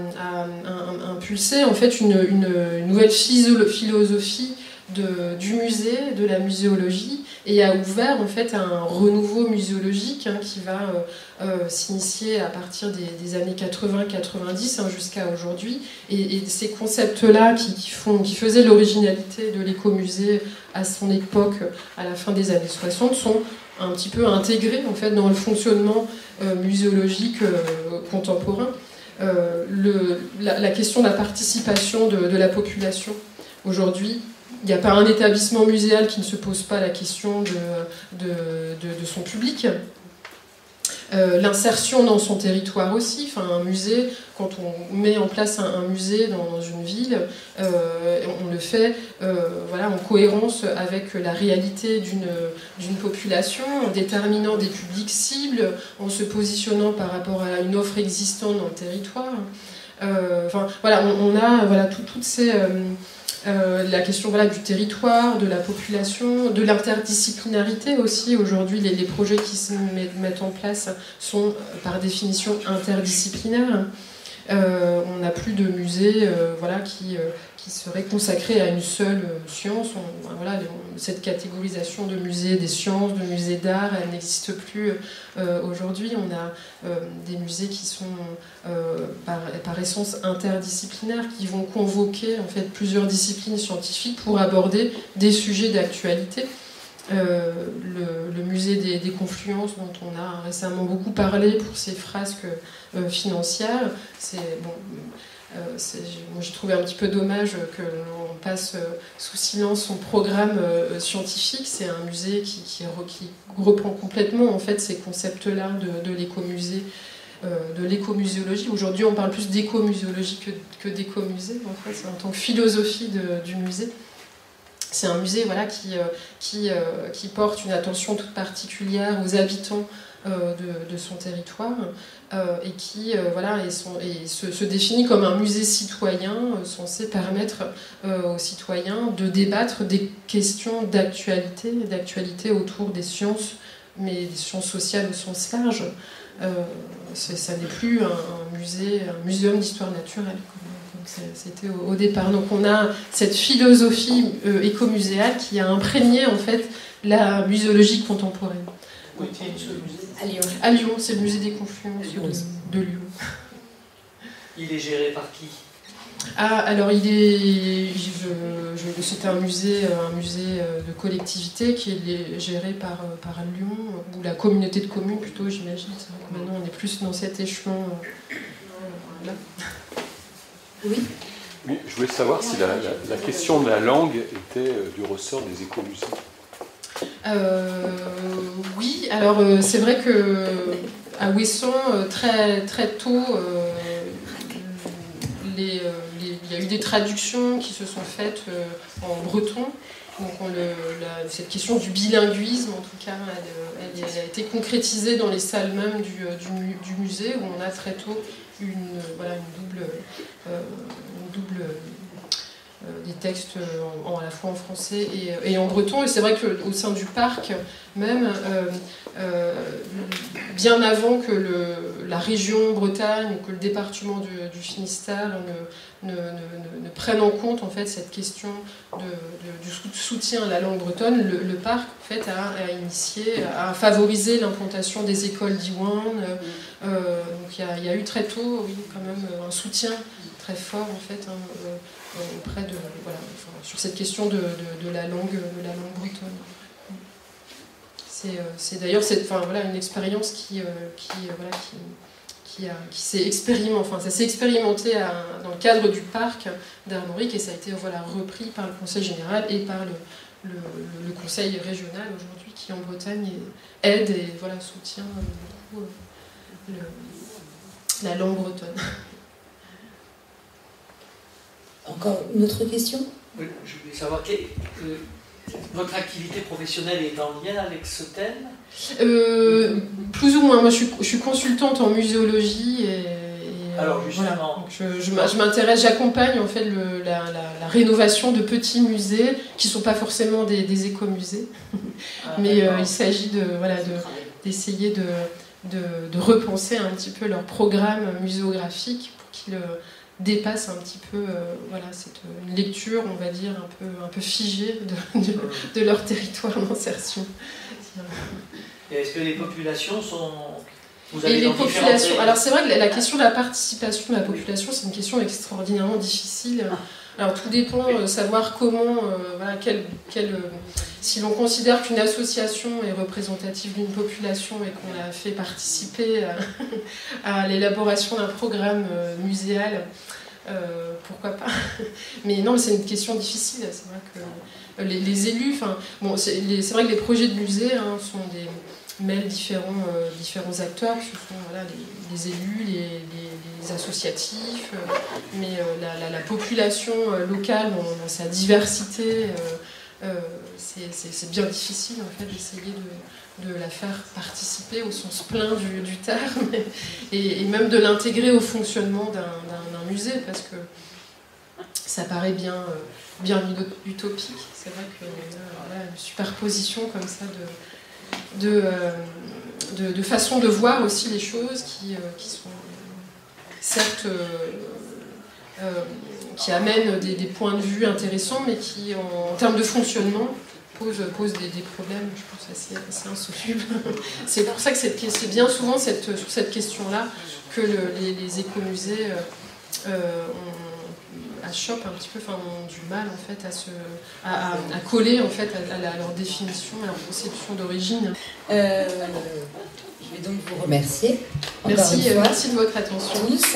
impulsé, en fait, une nouvelle philosophie du musée, de la muséologie, et a ouvert en fait un renouveau muséologique qui va s'initier à partir des années 80-90 jusqu'à aujourd'hui. Et ces concepts-là qui faisaient l'originalité de l'écomusée à son époque, à la fin des années 60, sont un petit peu intégrés en fait dans le fonctionnement muséologique contemporain. La question de la participation de la population. Aujourd'hui, il n'y a pas un établissement muséal qui ne se pose pas la question de son public. L'insertion dans son territoire aussi, un musée, quand on met en place un musée dans une ville, on le fait en cohérence avec la réalité d'une population, en déterminant des publics cibles, en se positionnant par rapport à une offre existante dans le territoire. On a toutes ces... la question du territoire, de la population, de l'interdisciplinarité aussi. Aujourd'hui, les projets qui se mettent en place sont par définition interdisciplinaires. On n'a plus de musée qui serait consacré à une seule science. Cette catégorisation de musées des sciences, de musées d'art, elle n'existe plus aujourd'hui. On a des musées qui sont par essence interdisciplinaires, qui vont convoquer en fait plusieurs disciplines scientifiques pour aborder des sujets d'actualité. Le musée des confluences, dont on a récemment beaucoup parlé pour ses fresques financières, j'ai trouvé un petit peu dommage que l'on passe sous silence son programme scientifique. C'est un musée qui reprend complètement en fait ces concepts-là de l'écomusée, de l'écomuséologie. Aujourd'hui, on parle plus d'écomuséologie que d'écomusée, en fait, en tant que philosophie du musée. C'est un musée qui porte une attention toute particulière aux habitants de son territoire et qui se définit comme un musée citoyen censé permettre aux citoyens de débattre des questions d'actualité autour des sciences, mais des sciences sociales au sens large. Ça n'est plus un muséum d'histoire naturelle. C'était au départ. Donc on a cette philosophie écomuséale qui a imprégné en fait la muséologie contemporaine. À Lyon. À Lyon, c'est le musée des confluences de Lyon. Il est géré par qui ? Alors c'est un musée de collectivité qui est géré par Lyon, ou la communauté de communes plutôt, j'imagine. Maintenant on est plus dans cet échelon là. Oui. Oui, je voulais savoir si la question de la langue était du ressort des écomusées. Oui, alors c'est vrai que à Ouessant, très, très tôt, il y a eu des traductions qui se sont faites en breton. Donc cette question du bilinguisme, en tout cas, elle a été concrétisée dans les salles même du musée, où on a très tôt une double des textes à la fois en français et en breton. Et c'est vrai qu'au sein du parc, même, bien avant que la région Bretagne ou que le département du Finistère ne prenne en compte en fait, cette question du soutien à la langue bretonne, le parc en fait, a favorisé l'implantation des écoles d'Iwan. Donc il y a eu très tôt, oui, quand même, un soutien très fort en fait, auprès sur cette question de la langue bretonne. C'est d'ailleurs une expérience qui s'est expérimentée, ça s'est expérimenté dans le cadre du parc d'Armorique, et ça a été repris par le Conseil général et par le Conseil régional aujourd'hui, qui en Bretagne aide et soutient beaucoup la langue bretonne. Encore une autre question ? Oui, je voulais savoir, votre activité professionnelle est en lien avec ce thème ? Plus ou moins. Moi, je suis consultante en muséologie et alors justement, donc je m'intéresse, j'accompagne en fait la rénovation de petits musées qui ne sont pas forcément des écomusées, mais il s'agit d'essayer de repenser un petit peu leur programme muséographique pour dépassent un petit peu voilà, une lecture, on va dire, un peu figée de leur territoire d'insertion. Et est-ce que les populations sont... Et les populations, alors c'est vrai que la question de la participation de la population, c'est une question extraordinairement difficile. Alors tout dépend de savoir comment, voilà, si l'on considère qu'une association est représentative d'une population et qu'on la fait participer à l'élaboration d'un programme muséal, pourquoi pas. Mais non, c'est une question difficile. C'est vrai que les élus, bon, c'est vrai que les projets de musée sont mêlent différents acteurs, ce sont voilà, les élus, les associatifs, mais la population locale dans sa diversité, c'est bien difficile en fait d'essayer de la faire participer au sens plein du terme et même de l'intégrer au fonctionnement d'un musée, parce que ça paraît bien utopique. C'est vrai que voilà, une superposition comme ça de façon de voir aussi les choses qui sont certes qui amènent des points de vue intéressants, mais qui en termes de fonctionnement posent des problèmes, je pense, assez insolubles. C'est pour ça que c'est bien souvent sur cette question-là que les écomusées achoppent un petit peu, ont du mal en fait à coller en fait à leur définition, à leur conception d'origine. Je vais donc vous remercier. Merci de votre attention. Tous.